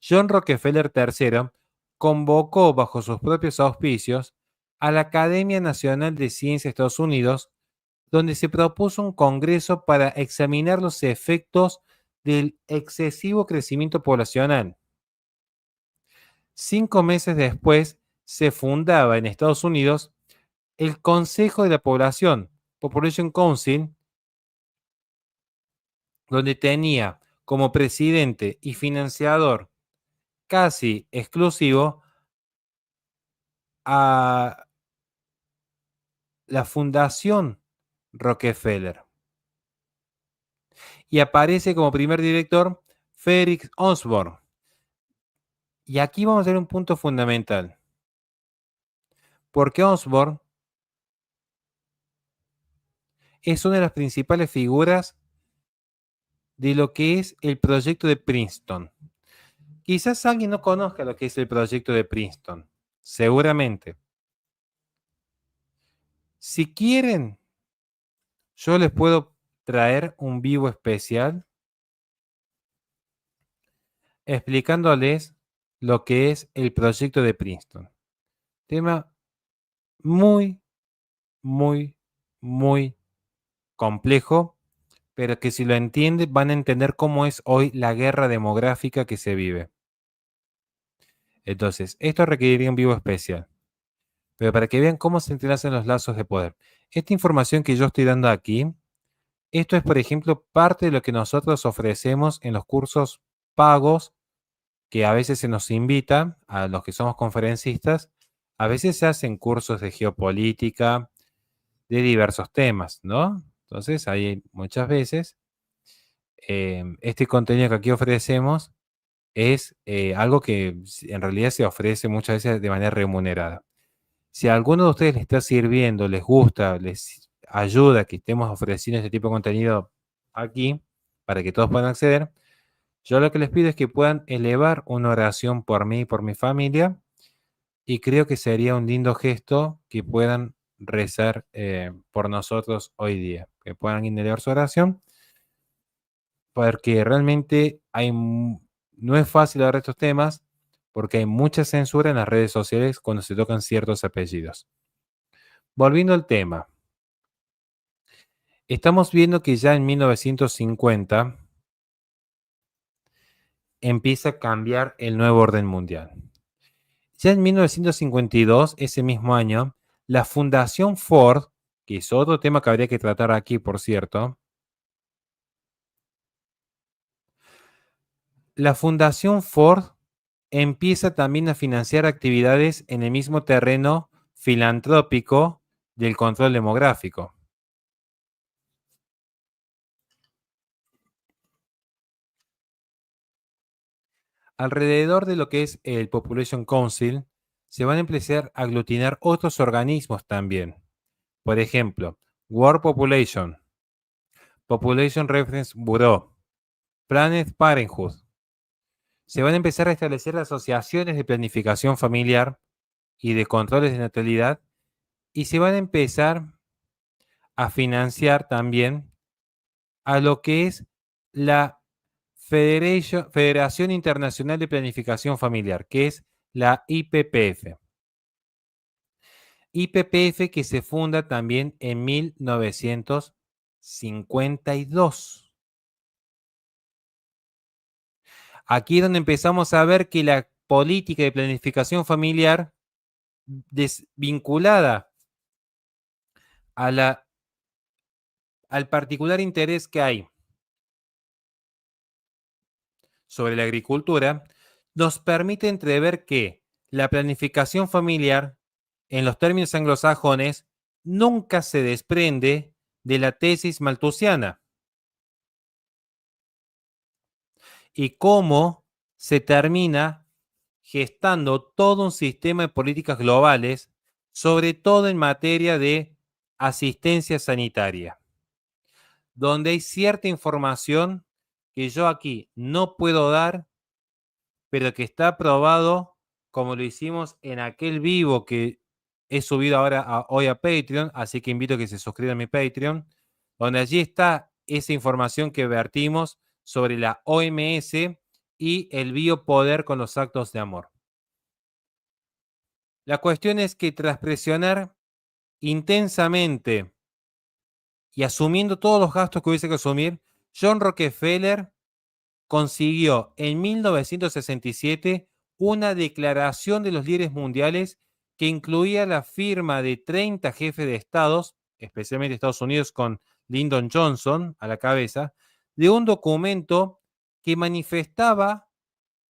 B: John Rockefeller III convocó bajo sus propios auspicios a la Academia Nacional de Ciencias de Estados Unidos, donde se propuso un congreso para examinar los efectos del excesivo crecimiento poblacional. 5 meses después, se fundaba en Estados Unidos el Consejo de la Población, Population Council, donde tenía como presidente y financiador casi exclusivo a la Fundación Rockefeller. Y aparece como primer director Frederick Osborne. Y aquí vamos a ver un punto fundamental. Porque Osborne es una de las principales figuras de lo que es el proyecto de Princeton. Quizás alguien no conozca lo que es el proyecto de Princeton. Seguramente. Si quieren, yo les puedo traer un vivo especial explicándoles lo que es el proyecto de Princeton. Tema muy, muy, muy complejo, pero que si lo entienden van a entender cómo es hoy la guerra demográfica que se vive. Entonces, esto requeriría un vivo especial, pero para que vean cómo se entrelazan los lazos de poder. Esta información que yo estoy dando aquí, esto es, por ejemplo, parte de lo que nosotros ofrecemos en los cursos pagos, que a veces se nos invita a los que somos conferencistas. A veces se hacen cursos de geopolítica, de diversos temas, ¿no? Entonces, hay muchas veces, este contenido que aquí ofrecemos es algo que en realidad se ofrece muchas veces de manera remunerada. Si a alguno de ustedes les está sirviendo, les gusta, les ayuda que estemos ofreciendo este tipo de contenido aquí, para que todos puedan acceder, yo lo que les pido es que puedan elevar una oración por mí y por mi familia, y creo que sería un lindo gesto que puedan rezar por nosotros hoy día, que puedan elevar su oración, porque realmente no es fácil hablar de estos temas, porque hay mucha censura en las redes sociales cuando se tocan ciertos apellidos. Volviendo al tema, estamos viendo que ya en 1950 empieza a cambiar el nuevo orden mundial. Ya en 1952, ese mismo año, la Fundación Ford, que es otro tema que habría que tratar aquí, por cierto, la Fundación Ford empieza también a financiar actividades en el mismo terreno filantrópico del control demográfico. Alrededor de lo que es el Population Council, se van a empezar a aglutinar otros organismos también. Por ejemplo, World Population, Population Reference Bureau, Planned Parenthood. Se van a empezar a establecer asociaciones de planificación familiar y de controles de natalidad, y se van a empezar a financiar también a lo que es la Federación Internacional de Planificación Familiar, que es la IPPF. IPPF que se funda también en 1952. Aquí es donde empezamos a ver que la política de planificación familiar desvinculada al particular interés que hay sobre la agricultura, nos permite entrever que la planificación familiar, en los términos anglosajones, nunca se desprende de la tesis malthusiana y cómo se termina gestando todo un sistema de políticas globales, sobre todo en materia de asistencia sanitaria, donde hay cierta información que yo aquí no puedo dar, pero que está probado, como lo hicimos en aquel vivo que he subido hoy a Patreon, así que invito a que se suscriban a mi Patreon, donde allí está esa información que vertimos sobre la OMS y el biopoder con los actos de amor. La cuestión es que tras presionar intensamente y asumiendo todos los gastos que hubiese que asumir, John Rockefeller consiguió en 1967 una declaración de los líderes mundiales que incluía la firma de 30 jefes de estados, especialmente Estados Unidos con Lyndon Johnson a la cabeza, de un documento que manifestaba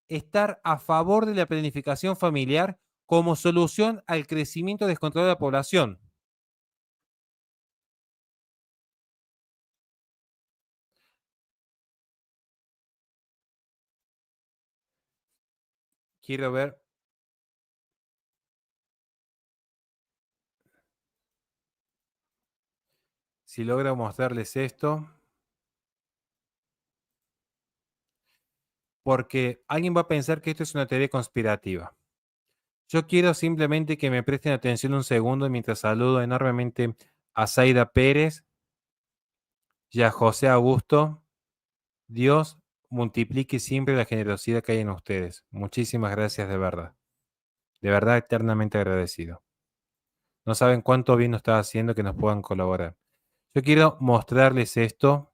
B: estar a favor de la planificación familiar como solución al crecimiento descontrolado de la población. Quiero ver si logro mostrarles esto, porque alguien va a pensar que esto es una teoría conspirativa. Yo quiero simplemente que me presten atención un segundo mientras saludo enormemente a Zaida Pérez y a José Augusto. Dios multiplique siempre la generosidad que hay en ustedes. Muchísimas gracias de verdad. De verdad, eternamente agradecido. No saben cuánto bien nos está haciendo que nos puedan colaborar. Yo quiero mostrarles esto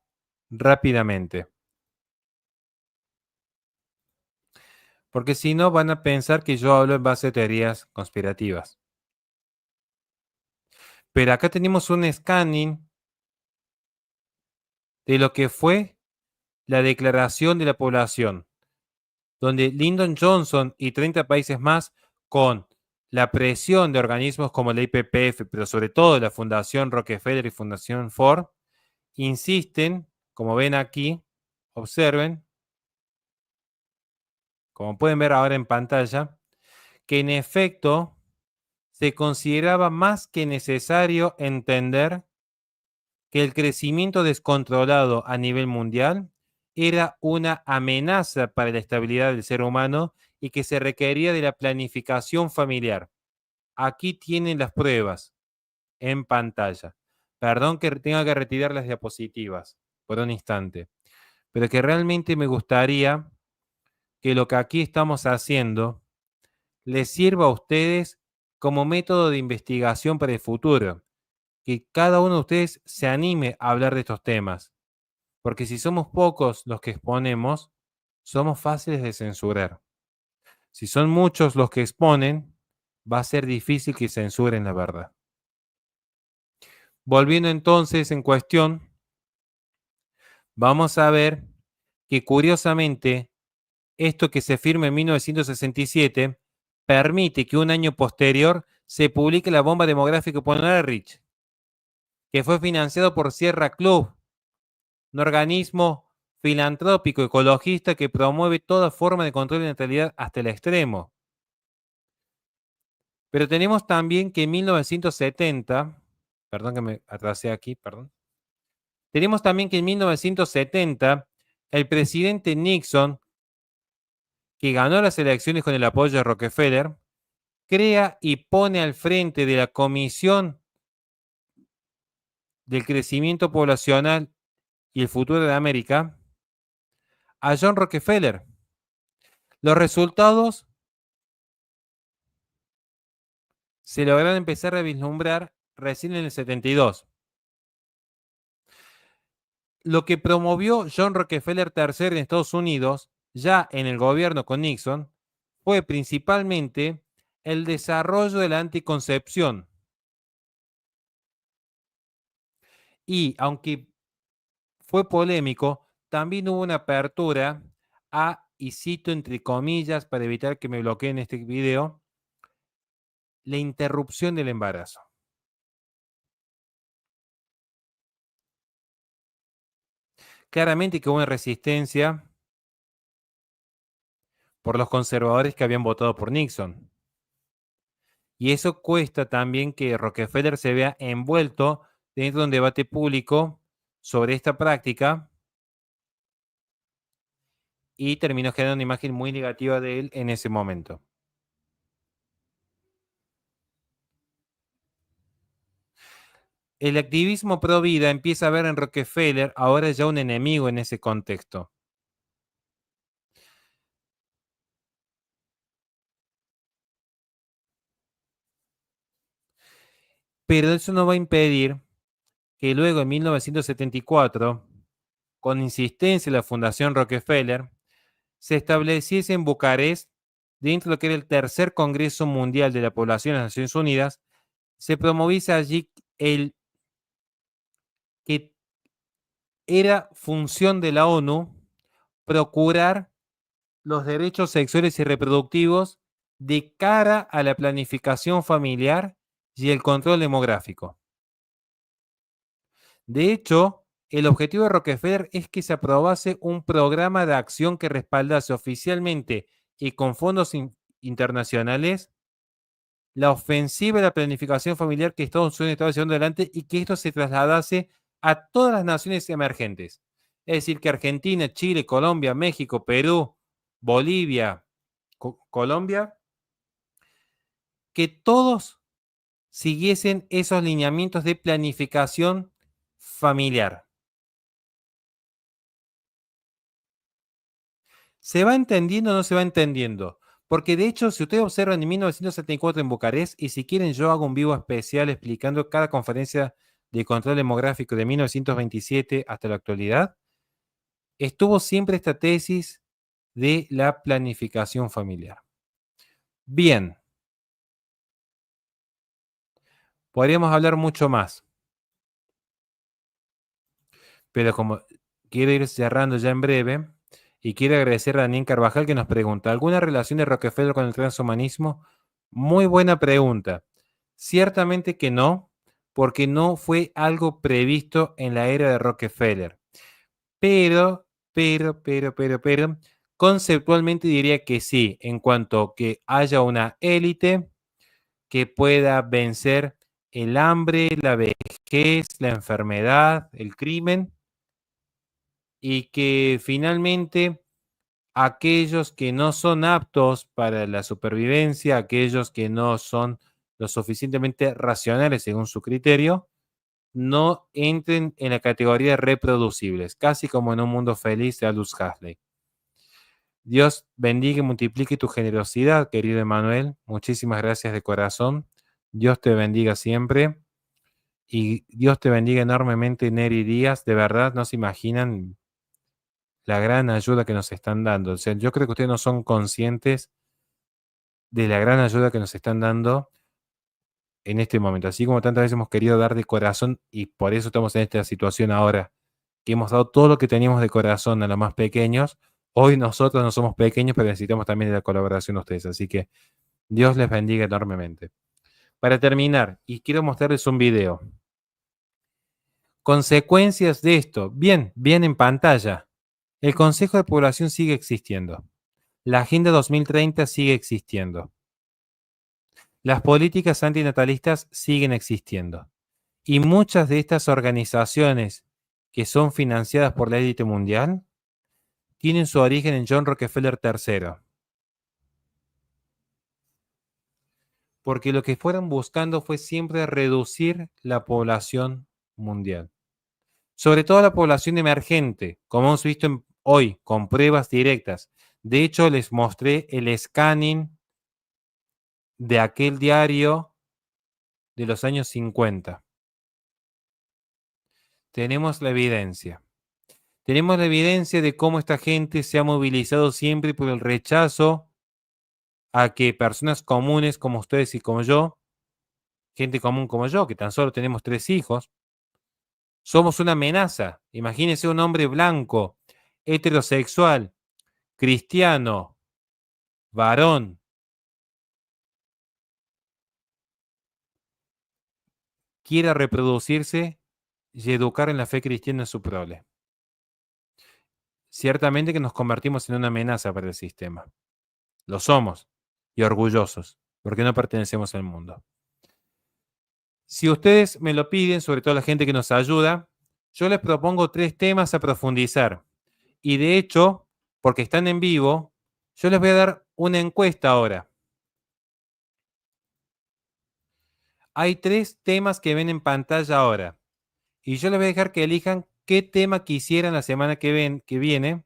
B: rápidamente. Porque si no van a pensar que yo hablo en base a teorías conspirativas. Pero acá tenemos un scanning de lo que fue la Declaración de la Población, donde Lyndon Johnson y 30 países más, con la presión de organismos como la IPPF, pero sobre todo la Fundación Rockefeller y Fundación Ford, insisten, como ven aquí, observen, como pueden ver ahora en pantalla, que en efecto se consideraba más que necesario entender que el crecimiento descontrolado a nivel mundial era una amenaza para la estabilidad del ser humano y que se requería de la planificación familiar. Aquí tienen las pruebas en pantalla. Perdón que tenga que retirar las diapositivas por un instante, pero que realmente me gustaría que lo que aquí estamos haciendo les sirva a ustedes como método de investigación para el futuro. Que cada uno de ustedes se anime a hablar de estos temas, porque si somos pocos los que exponemos, somos fáciles de censurar. Si son muchos los que exponen, va a ser difícil que censuren la verdad. Volviendo entonces en cuestión, vamos a ver que curiosamente esto que se firma en 1967 permite que un año posterior se publique la bomba demográfica por Ehrlich, que fue financiado por Sierra Club, un organismo filantrópico ecologista que promueve toda forma de control de natalidad hasta el extremo. Pero tenemos también que en 1970, perdón que me atrasé aquí, perdón. Tenemos también que en 1970 el presidente Nixon, que ganó las elecciones con el apoyo de Rockefeller, crea y pone al frente de la Comisión del Crecimiento Poblacional y el Futuro de América a John Rockefeller. Los resultados se lograron empezar a vislumbrar recién en el 72. Lo que promovió John Rockefeller III en Estados Unidos, ya en el gobierno con Nixon, fue principalmente el desarrollo de la anticoncepción. Y aunque fue polémico, también hubo una apertura a, y cito entre comillas para evitar que me bloqueen este video, la interrupción del embarazo. Claramente que hubo una resistencia por los conservadores que habían votado por Nixon. Y eso cuesta también que Rockefeller se vea envuelto dentro de un debate público sobre esta práctica y terminó generando una imagen muy negativa de él en ese momento. El activismo pro vida empieza a ver en Rockefeller ahora ya un enemigo en ese contexto. Pero eso no va a impedir que luego en 1974, con insistencia de la Fundación Rockefeller, se estableciese en Bucarest, dentro de lo que era el tercer Congreso Mundial de la Población de las Naciones Unidas, se promoviese allí el que era función de la ONU procurar los derechos sexuales y reproductivos de cara a la planificación familiar y el control demográfico. De hecho, el objetivo de Rockefeller es que se aprobase un programa de acción que respaldase oficialmente y con fondos internacionales la ofensiva de la planificación familiar que Estados Unidos estaba llevando adelante y que esto se trasladase a todas las naciones emergentes. Es decir, que Argentina, Chile, Colombia, México, Perú, Bolivia, Colombia, que todos siguiesen esos lineamientos de planificación familiar. ¿Se va entendiendo o no se va entendiendo? Porque de hecho, si ustedes observan en 1974 en Bucarest, y si quieren yo hago un vivo especial explicando cada conferencia de control demográfico de 1927 hasta la actualidad, estuvo siempre esta tesis de la planificación familiar. Bien, podríamos hablar mucho más, pero como quiero ir cerrando ya en breve, y quiero agradecer a Daniel Carvajal que nos pregunta, ¿alguna relación de Rockefeller con el transhumanismo? Muy buena pregunta. Ciertamente que no, porque no fue algo previsto en la era de Rockefeller. Pero, conceptualmente diría que sí, en cuanto que haya una élite que pueda vencer el hambre, la vejez, la enfermedad, el crimen, y que finalmente aquellos que no son aptos para la supervivencia, aquellos que no son lo suficientemente racionales según su criterio, no entren en la categoría de reproducibles, casi como en un mundo feliz de Aldous Huxley. Dios bendiga y multiplique tu generosidad, querido Emanuel. Muchísimas gracias de corazón. Dios te bendiga siempre. Y Dios te bendiga enormemente, Neri Díaz. De verdad, no se imaginan la gran ayuda que nos están dando. O sea, yo creo que ustedes no son conscientes de la gran ayuda que nos están dando en este momento. Así como tantas veces hemos querido dar de corazón y por eso estamos en esta situación ahora, que hemos dado todo lo que teníamos de corazón a los más pequeños. Hoy nosotros no somos pequeños, pero necesitamos también de la colaboración de ustedes. Así que Dios les bendiga enormemente. Para terminar, y quiero mostrarles un video. Consecuencias de esto. Bien en pantalla. El Consejo de Población sigue existiendo. La Agenda 2030 sigue existiendo. Las políticas antinatalistas siguen existiendo. Y muchas de estas organizaciones que son financiadas por la élite mundial tienen su origen en John Rockefeller III. Porque lo que fueron buscando fue siempre reducir la población mundial. Sobre todo la población emergente, como hemos visto hoy, con pruebas directas. De hecho, les mostré el scanning de aquel diario de los años 50. Tenemos la evidencia. Tenemos la evidencia de cómo esta gente se ha movilizado siempre por el rechazo a que personas comunes como ustedes y como yo, gente común como yo, que tan solo tenemos 3 hijos, somos una amenaza. Imagínense un hombre blanco, heterosexual, cristiano, varón, quiera reproducirse y educar en la fe cristiana en su prole. Ciertamente que nos convertimos en una amenaza para el sistema. Lo somos y orgullosos, porque no pertenecemos al mundo. Si ustedes me lo piden, sobre todo la gente que nos ayuda, yo les propongo 3 temas a profundizar. Y de hecho, porque están en vivo, yo les voy a dar una encuesta ahora. Hay 3 temas que ven en pantalla ahora. Y yo les voy a dejar que elijan qué tema quisieran la semana que viene.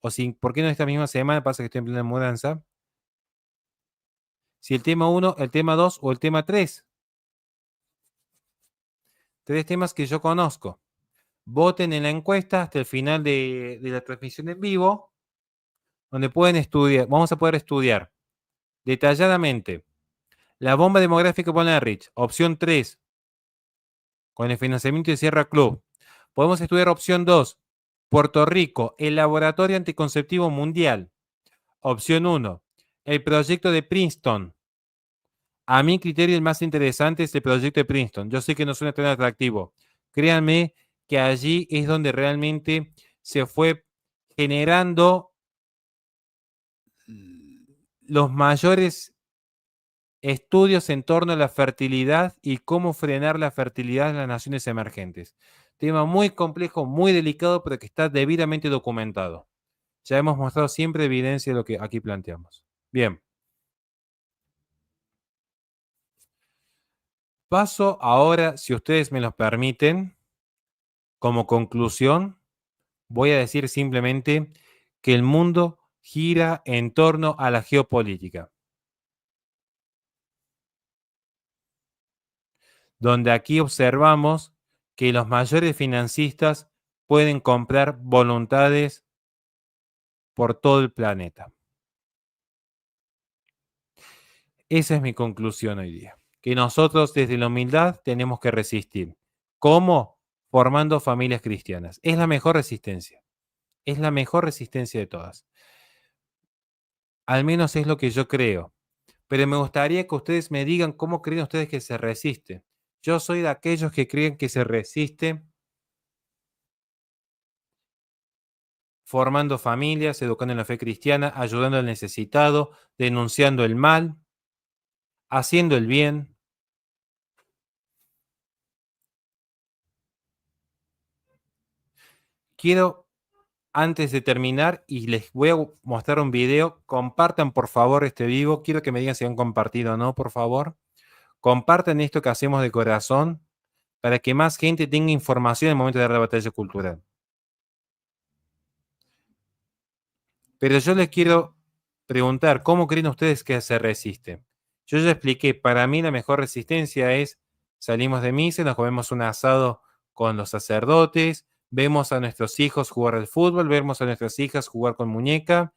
B: O si, ¿por qué no esta misma semana? Pasa que estoy en plena mudanza. Si el tema 1, el tema 2 o el tema 3. 3 temas que yo conozco. Voten en la encuesta hasta el final de la transmisión en vivo, donde pueden estudiar, vamos a poder estudiar detalladamente la bomba demográfica de Bonnerrich, opción 3, con el financiamiento de Sierra Club. Podemos estudiar opción 2, Puerto Rico, el laboratorio anticonceptivo mundial. Opción 1, el proyecto de Princeton. A mi criterio el más interesante es el proyecto de Princeton. Yo sé que no suena tan atractivo. Créanme que allí es donde realmente se fue generando los mayores estudios en torno a la fertilidad y cómo frenar la fertilidad en las naciones emergentes. Tema muy complejo, muy delicado, pero que está debidamente documentado. Ya hemos mostrado siempre evidencia de lo que aquí planteamos. Bien. Paso ahora, si ustedes me los permiten, como conclusión, voy a decir simplemente que el mundo gira en torno a la geopolítica, donde aquí observamos que los mayores financistas pueden comprar voluntades por todo el planeta. Esa es mi conclusión hoy día, que nosotros desde la humildad tenemos que resistir. ¿Cómo? Formando familias cristianas. Es la mejor resistencia. Es la mejor resistencia de todas. Al menos es lo que yo creo. Pero me gustaría que ustedes me digan cómo creen ustedes que se resiste. Yo soy de aquellos que creen que se resiste formando familias, educando en la fe cristiana, ayudando al necesitado, denunciando el mal, haciendo el bien. Quiero, antes de terminar, y les voy a mostrar un video, compartan por favor este vivo. Quiero que me digan si han compartido o no, por favor. Compartan esto que hacemos de corazón para que más gente tenga información en el momento de dar la batalla cultural. Pero yo les quiero preguntar, ¿cómo creen ustedes que se resiste? Yo ya expliqué, para mí la mejor resistencia es salimos de misa, nos comemos un asado con los sacerdotes, vemos a nuestros hijos jugar al fútbol, vemos a nuestras hijas jugar con muñeca,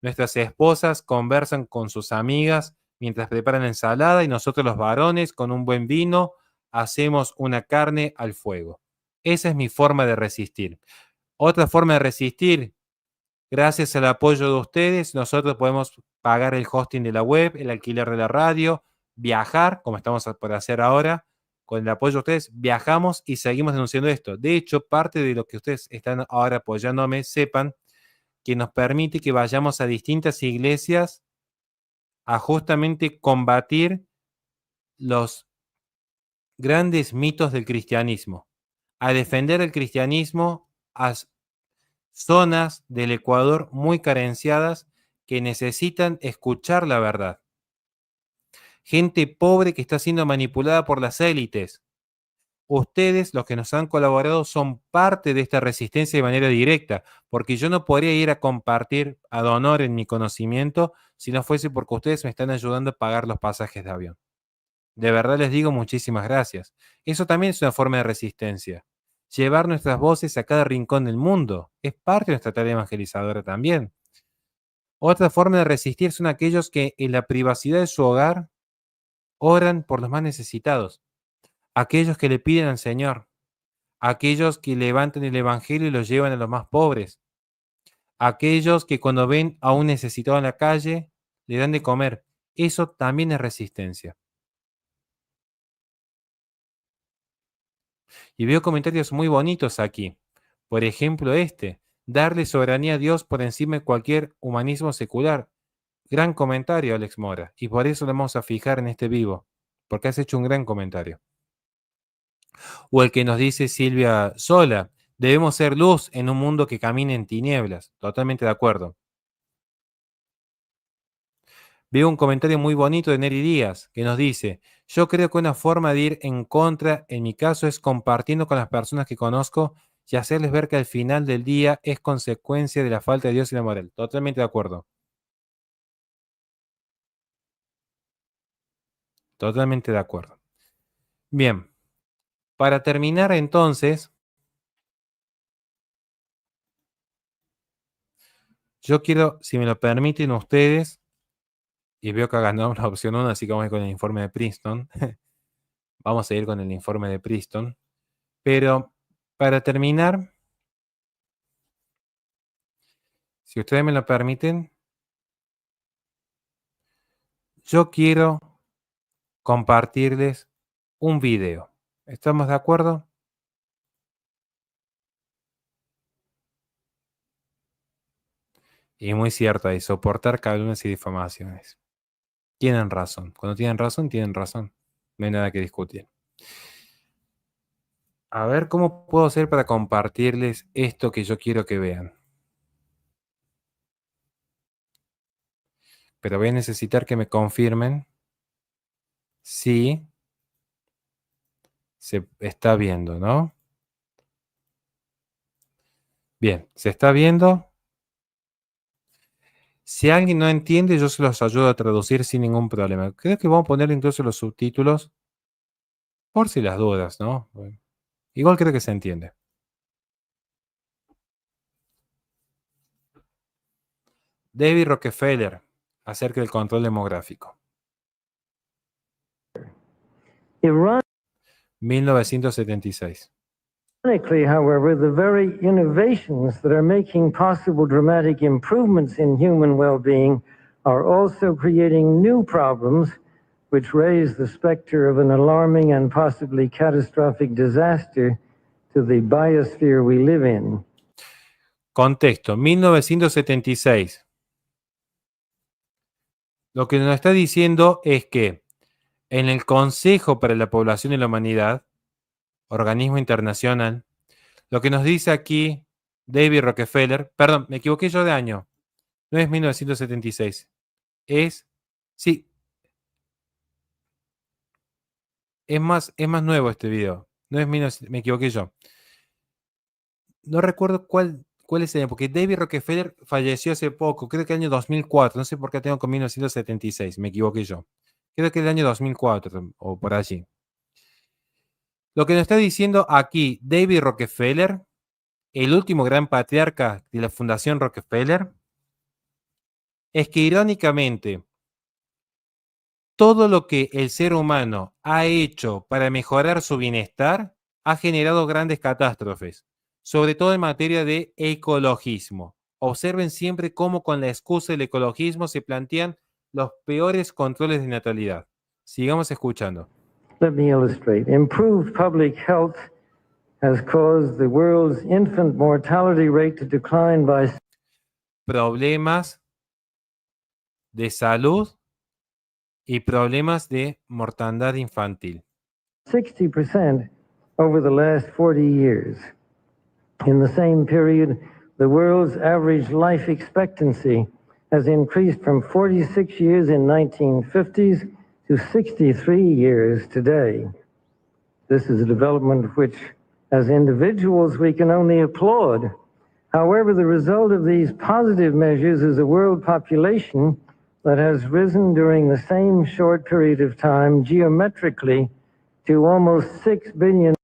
B: nuestras esposas conversan con sus amigas mientras preparan la ensalada y nosotros los varones con un buen vino hacemos una carne al fuego. Esa es mi forma de resistir. Otra forma de resistir, gracias al apoyo de ustedes, nosotros podemos pagar el hosting de la web, el alquiler de la radio, viajar, como estamos por hacer ahora. Con el apoyo de ustedes, viajamos y seguimos denunciando esto. De hecho, parte de lo que ustedes están ahora apoyándome, sepan que nos permite que vayamos a distintas iglesias a justamente combatir los grandes mitos del cristianismo, a defender el cristianismo a zonas del Ecuador muy carenciadas que necesitan escuchar la verdad. Gente pobre que está siendo manipulada por las élites. Ustedes, los que nos han colaborado, son parte de esta resistencia de manera directa, porque yo no podría ir a compartir ad honor en mi conocimiento si no fuese porque ustedes me están ayudando a pagar los pasajes de avión. De verdad les digo muchísimas gracias. Eso también es una forma de resistencia. Llevar nuestras voces a cada rincón del mundo es parte de nuestra tarea evangelizadora también. Otra forma de resistir son aquellos que en la privacidad de su hogar oran por los más necesitados, aquellos que le piden al Señor, aquellos que levantan el Evangelio y los llevan a los más pobres, aquellos que cuando ven a un necesitado en la calle le dan de comer. Eso también es resistencia. Y veo comentarios muy bonitos aquí. Por ejemplo, darle soberanía a Dios por encima de cualquier humanismo secular. Gran comentario, Alex Mora. Y por eso lo vamos a fijar en este vivo, porque has hecho un gran comentario. O el que nos dice Silvia Sola, debemos ser luz en un mundo que camina en tinieblas. Totalmente de acuerdo. Veo un comentario muy bonito de Neri Díaz, que nos dice, yo creo que una forma de ir en contra, en mi caso, es compartiendo con las personas que conozco y hacerles ver que al final del día es consecuencia de la falta de Dios y la moral. Totalmente de acuerdo. Totalmente de acuerdo. Bien, para terminar entonces, yo quiero, si me lo permiten ustedes, y veo que ha ganado la opción 1, así que vamos a ir con el informe de Princeton. Vamos a ir con el informe de Princeton. Pero para terminar, si ustedes me lo permiten, yo quiero compartirles un video. ¿Estamos de acuerdo? Y muy cierto ahí, soportar calumnias y difamaciones. Tienen razón. Cuando tienen razón, tienen razón. No hay nada que discutir. A ver cómo puedo hacer para compartirles esto que yo quiero que vean. Pero voy a necesitar que me confirmen si se está viendo, ¿no? Bien, ¿se está viendo? Si alguien no entiende, yo se los ayudo a traducir sin ningún problema. Creo que vamos a poner incluso los subtítulos por si las dudas, ¿no? Bueno, igual creo que se entiende. David Rockefeller, acerca del control demográfico.
C: Iran
B: 1976.
C: Ironically, however, the very innovations that are making possible dramatic improvements in human well-being are also creating new problems which raise the specter of an alarming and possibly catastrophic disaster to the biosphere we live in.
B: Contexto, 1976. Lo que nos está diciendo es que en el Consejo para la Población y la Humanidad, organismo internacional, lo que nos dice aquí David Rockefeller, perdón, me equivoqué yo de año, no es 1976, sí, es más nuevo este video, no es 19, me equivoqué yo. No recuerdo cuál es el año, porque David Rockefeller falleció hace poco, creo que el año 2004, no sé por qué tengo con 1976, me equivoqué yo. Creo que el año 2004 o por allí. Lo que nos está diciendo aquí David Rockefeller, el último gran patriarca de la Fundación Rockefeller, es que irónicamente todo lo que el ser humano ha hecho para mejorar su bienestar ha generado grandes catástrofes, sobre todo en materia de ecologismo. Observen siempre cómo con la excusa del ecologismo se plantean los peores controles de natalidad. Sigamos escuchando.
C: Let me illustrate. Improved public health has caused the world's infant mortality rate to decline by
B: Problemas de salud y problemas de mortandad infantil.
C: 60% over the last 40 years. In the same period, the world's average life expectancy has increased from 46 years in 1950s to 63 years today. This is a development which, as individuals, we can only applaud. However, the result of these positive measures is a world population that has risen during the same short period of time geometrically to almost 6 billion.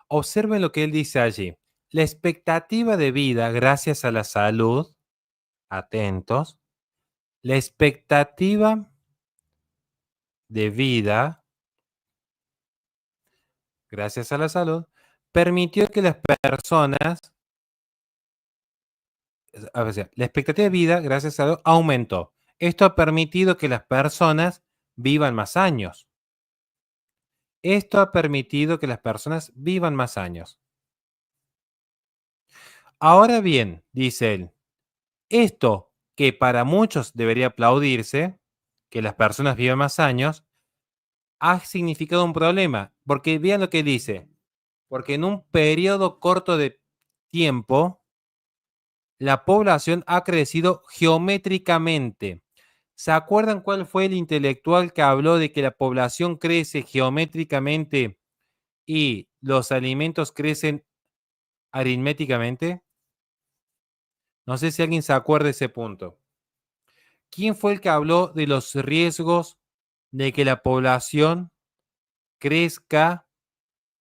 B: Observen lo que él dice allí. La expectativa de vida, gracias a la salud, atentos, La expectativa de vida, gracias a la salud, permitió que las personas, la expectativa de vida, gracias a la salud, aumentó. Esto ha permitido que las personas vivan más años. Esto ha permitido que las personas vivan más años. Ahora bien, dice él, esto que para muchos debería aplaudirse, que las personas vivan más años, ha significado un problema, porque vean lo que dice, porque en un periodo corto de tiempo, la población ha crecido geométricamente. ¿Se acuerdan cuál fue el intelectual que habló de que la población crece geométricamente y los alimentos crecen aritméticamente? No sé si alguien se acuerda de ese punto. ¿Quién fue el que habló de los riesgos de que la población crezca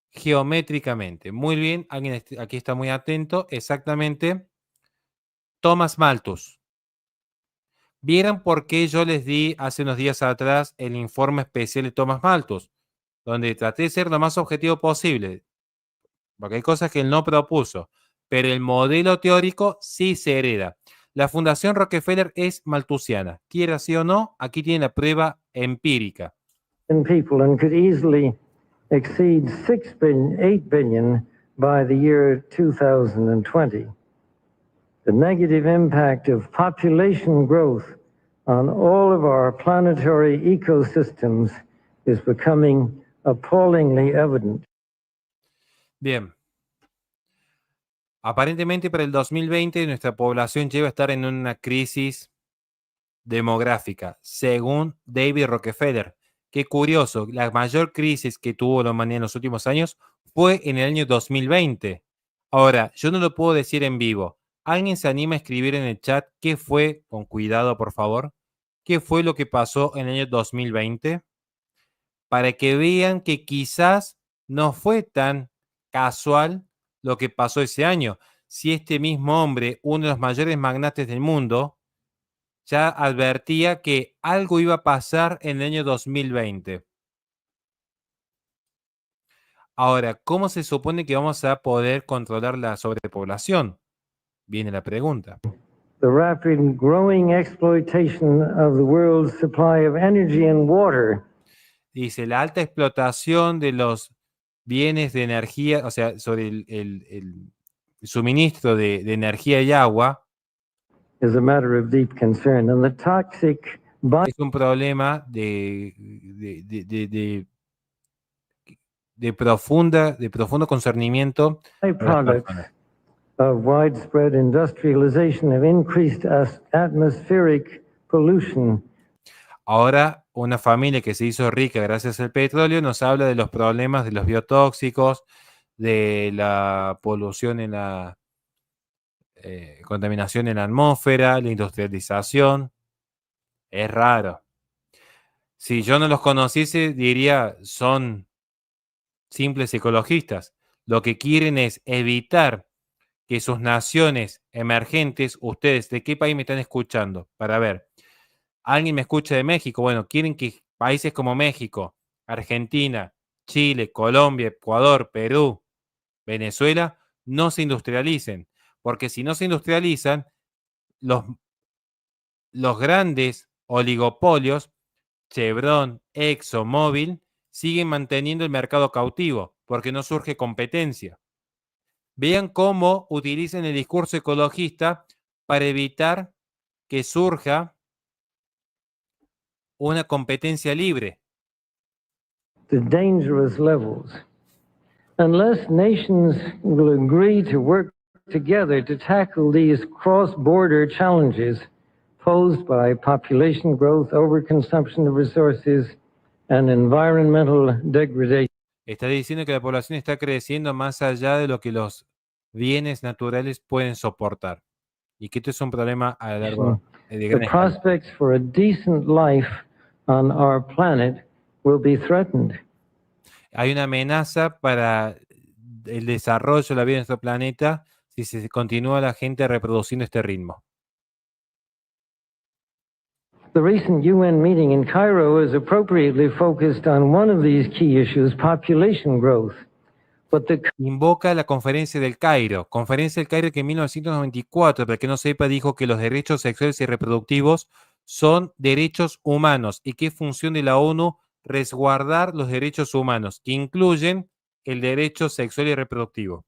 B: geométricamente? Muy bien, alguien aquí está muy atento. Exactamente. Thomas Malthus. ¿Vieron por qué yo les di hace unos días atrás el informe especial de Thomas Malthus? Donde traté de ser lo más objetivo posible. Porque hay cosas que él no propuso. Pero el modelo teórico sí se hereda. La Fundación Rockefeller es malthusiana. Quiera sí o no, aquí tiene la prueba empírica.
C: People and could easily exceed 8 billion by the year 2020. The negative impact of population growth on all of our planetary ecosystems is becoming appallingly evident.
B: Bien. Aparentemente para el 2020 nuestra población lleva a estar en una crisis demográfica, según David Rockefeller. Qué curioso, la mayor crisis que tuvo la humanidad en los últimos años fue en el año 2020. Ahora, yo no lo puedo decir en vivo. ¿Alguien se anima a escribir en el chat qué fue, con cuidado por favor, qué fue lo que pasó en el año 2020? Para que vean que quizás no fue tan casual lo que pasó ese año. Si este mismo hombre, uno de los mayores magnates del mundo, ya advertía que algo iba a pasar en el año 2020. Ahora, ¿cómo se supone que vamos a poder controlar la sobrepoblación? Viene la pregunta.
C: The rapid growing exploitation of the world's supply of energy and water.
B: Dice, la alta explotación de los bienes de energía, o sea, sobre el suministro de energía y agua,
C: is a matter of deep concern, and the toxic
B: es un problema de profundo concernimiento.
C: byproducts of widespread industrialization have increased atmospheric pollution.
B: Ahora, una familia que se hizo rica gracias al petróleo nos habla de los problemas de los biotóxicos, de la polución en la contaminación en la atmósfera, la industrialización. Es raro. Si yo no los conociese, diría, son simples ecologistas. Lo que quieren es evitar que sus naciones emergentes, ustedes, ¿de qué país me están escuchando? Para ver, ¿alguien me escucha de México? Bueno, quieren que países como México, Argentina, Chile, Colombia, Ecuador, Perú, Venezuela, no se industrialicen. Porque si no se industrializan, los grandes oligopolios, Chevron, ExxonMobil, siguen manteniendo el mercado cautivo porque no surge competencia. Vean cómo utilizan el discurso ecologista para evitar que surja una competencia libre.
C: To dangerous levels. Unless nations will agree to work together to tackle these cross-border challenges posed by population growth, overconsumption of resources, and environmental degradation.
B: Está diciendo que la población está creciendo más allá de lo que los bienes naturales pueden soportar. Y que esto es un problema a largo de gran
C: The
B: escala.
C: prospects for a decent life on our planet will be threatened.
B: Hay una amenaza para el desarrollo de la vida en nuestro planeta si se continúa la gente reproduciendo este ritmo.
C: The recent UN meeting in Cairo is appropriately focused on one of these key issues, population growth. But the
B: Invoca la Conferencia del Cairo que en 1994, para que no sepa, dijo que los derechos sexuales y reproductivos son derechos humanos y que es función de la ONU resguardar los derechos humanos, que incluyen el derecho sexual y reproductivo.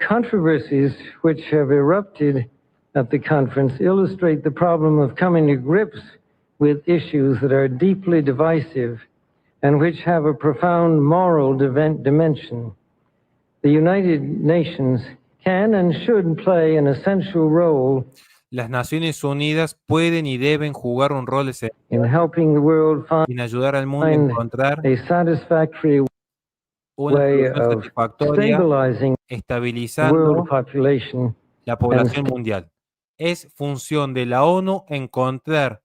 C: controversies which have erupted at the conference illustrate the problem of coming to grips with issues that are deeply divisive and which have a profound moral dimension. The United Nations can and should play an essential role
B: Las Naciones Unidas pueden y deben jugar un rol esencial
C: in helping the world
B: en ayudar al mundo a
C: find
B: encontrar
C: a satisfactory
B: una
C: way
B: solución
C: of
B: satisfactoria,
C: stabilizing
B: estabilizando
C: world population
B: la población mundial. Es función de la ONU encontrar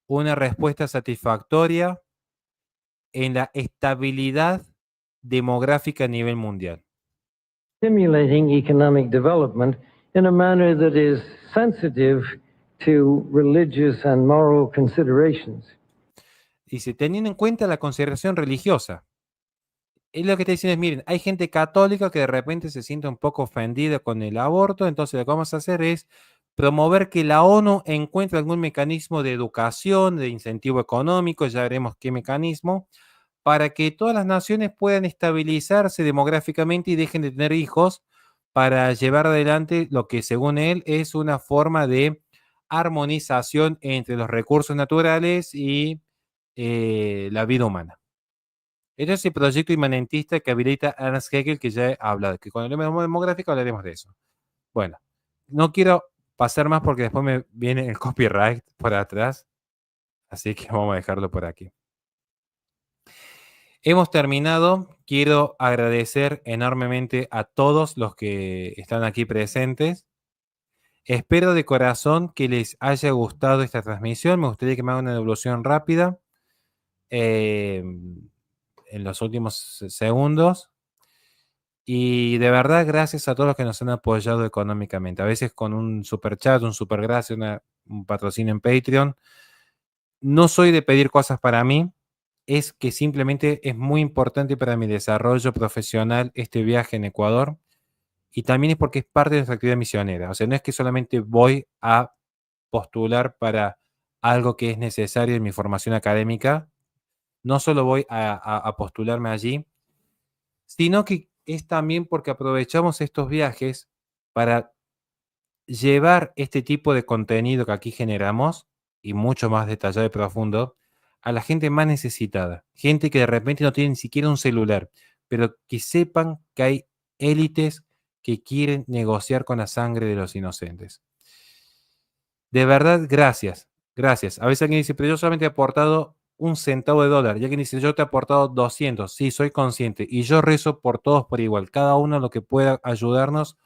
B: una respuesta satisfactoria en la estabilidad demográfica a nivel mundial.
C: stimulating economic development in a manner that is sensitive to religious and moral considerations.
B: Dice, teniendo en cuenta la consideración religiosa. Es lo que está diciendo es, miren, hay gente católica que de repente se siente un poco ofendida con el aborto, entonces lo que vamos a hacer es promover que la ONU encuentre algún mecanismo de educación, de incentivo económico, ya veremos qué mecanismo, para que todas las naciones puedan estabilizarse demográficamente y dejen de tener hijos para llevar adelante lo que según él es una forma de armonización entre los recursos naturales y la vida humana. Este es el proyecto inmanentista que habilita Ernst Haeckel, que ya he hablado, que cuando hablemos de demográfico hablaremos de eso. Bueno, no quiero pasar más porque después me viene el copyright por atrás, así que vamos a dejarlo por aquí. Hemos terminado. Quiero agradecer enormemente a todos los que están aquí presentes. Espero de corazón que les haya gustado esta transmisión. Me gustaría que me hagan una devolución rápida en los últimos segundos. Y de verdad, gracias a todos los que nos han apoyado económicamente. A veces con un super chat, un super gracias, un patrocinio en Patreon. No soy de pedir cosas para mí. Es que simplemente es muy importante para mi desarrollo profesional este viaje en Ecuador. Y también es porque es parte de nuestra actividad misionera. O sea, no es que solamente voy a postular para algo que es necesario en mi formación académica. No solo voy a postularme allí, sino que es también porque aprovechamos estos viajes para llevar este tipo de contenido que aquí generamos, y mucho más detallado y profundo, a la gente más necesitada. Gente que de repente no tiene ni siquiera un celular, pero que sepan que hay élites que quieren negociar con la sangre de los inocentes. De verdad, gracias. Gracias. A veces alguien dice, pero yo solamente he aportado $1 y alguien dice, yo te he aportado 200. Sí, soy consciente. Y yo rezo por todos por igual. Cada uno lo que pueda ayudarnos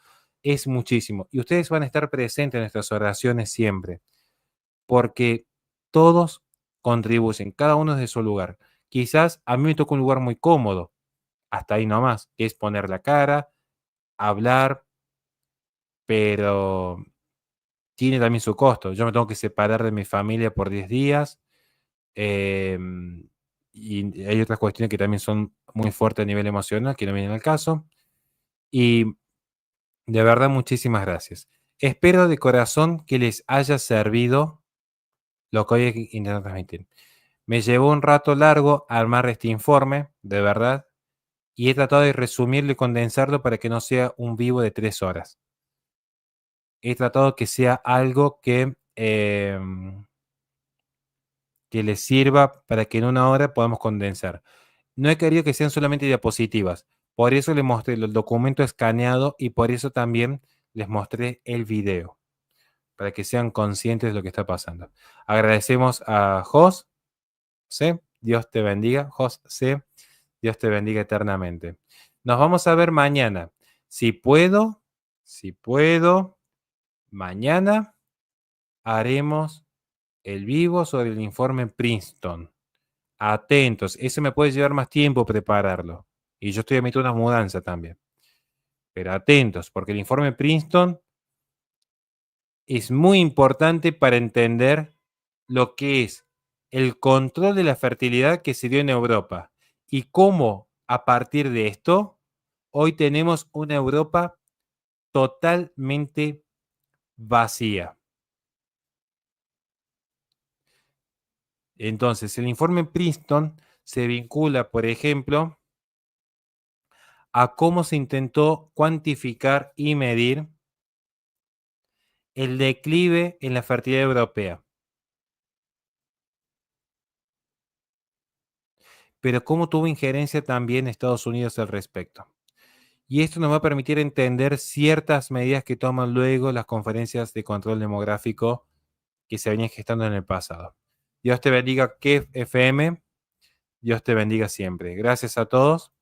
B: es muchísimo. Y ustedes van a estar presentes en nuestras oraciones siempre. Porque todos contribuyen, cada uno desde su lugar. Quizás a mí me toca un lugar muy cómodo. Hasta ahí nomás. Que es poner la cara, hablar, pero tiene también su costo. Yo me tengo que separar de mi familia por 10 días. Y hay otras cuestiones que también son muy fuertes a nivel emocional, que no vienen al caso. Y de verdad, muchísimas gracias. Espero de corazón que les haya servido lo que hoy intentando transmitir. Me llevó un rato largo armar este informe, de verdad, y he tratado de resumirlo y condensarlo para que no sea un vivo de 3 horas. He tratado que sea algo que les sirva para que en 1 hora podamos condensar. No he querido que sean solamente diapositivas. Por eso les mostré el documento escaneado y por eso también les mostré el video. Para que sean conscientes de lo que está pasando. Agradecemos a Jos C. Dios te bendiga. Jos C. Dios te bendiga eternamente. Nos vamos a ver mañana. Si puedo, mañana haremos el vivo sobre el informe Princeton. Atentos, eso me puede llevar más tiempo prepararlo. Y yo estoy a mitad de una mudanza también. Pero atentos, porque el informe Princeton es muy importante para entender lo que es el control de la fertilidad que se dio en Europa y cómo a partir de esto hoy tenemos una Europa totalmente vacía. Entonces, el informe Princeton se vincula, por ejemplo, a cómo se intentó cuantificar y medir el declive en la fertilidad europea. Pero cómo tuvo injerencia también Estados Unidos al respecto. Y esto nos va a permitir entender ciertas medidas que toman luego las conferencias de control demográfico que se venían gestando en el pasado. Dios te bendiga, KEF FM. Dios te bendiga siempre. Gracias a todos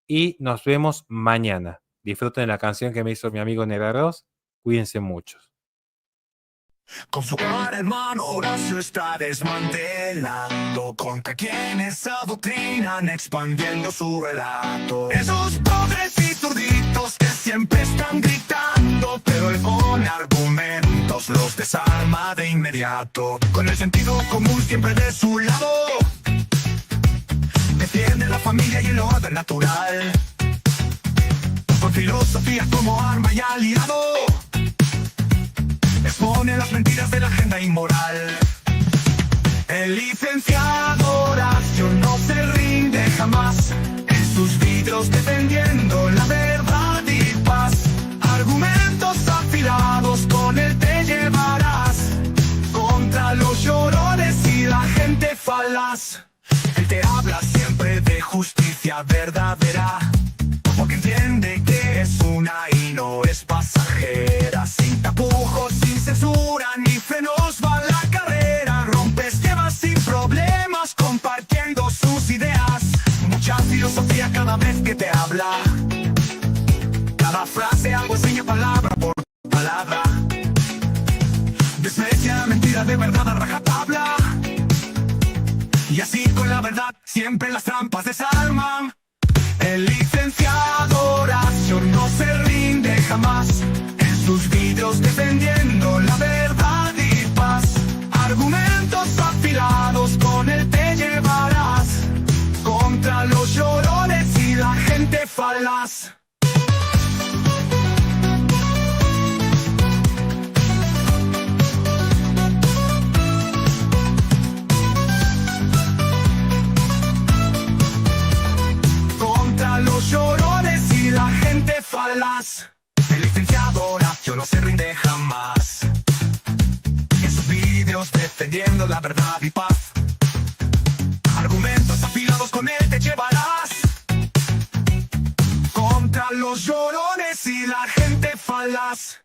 B: y nos vemos mañana. Disfruten de la canción que me hizo mi amigo Negarros. Cuídense mucho.
D: Con su cara en mano, Horacio está desmantelando contra quienes adoctrinan, expandiendo su relato. Esos pobres y zurditos que siempre están gritando, pero él pone argumentos, los desarma de inmediato. Con el sentido común siempre de su lado, defiende la familia y el orden natural, con filosofía como arma y aliado. Expone las mentiras de la agenda inmoral. El licenciado Horacio no se rinde jamás, en sus vidrios defendiendo la verdad y paz. Argumentos afilados con él te llevarás contra los llorones y la gente falaz. Él te habla siempre de justicia verdadera, porque entiende que es una y no es pasajera. Sin tapujos, sin censura ni frenos va la carrera. Rompe esquemas sin problemas, compartiendo sus ideas. Mucha filosofía cada vez que te habla. Cada frase algo enseña palabra por palabra. Desprecia mentira de verdad a rajatabla. Y así con la verdad siempre las trampas desarman. El licenciado Horacio no se rinde jamás, en sus vidrios defendiendo la verdad y paz. Argumentos afilados con él te llevarás contra los llorones y la gente falaz. Los llorones y la gente falaz. El licenciado Horacio no se rinde jamás, en sus vídeos defendiendo la verdad y paz. Argumentos afilados con él te llevarás contra los llorones y la gente falaz.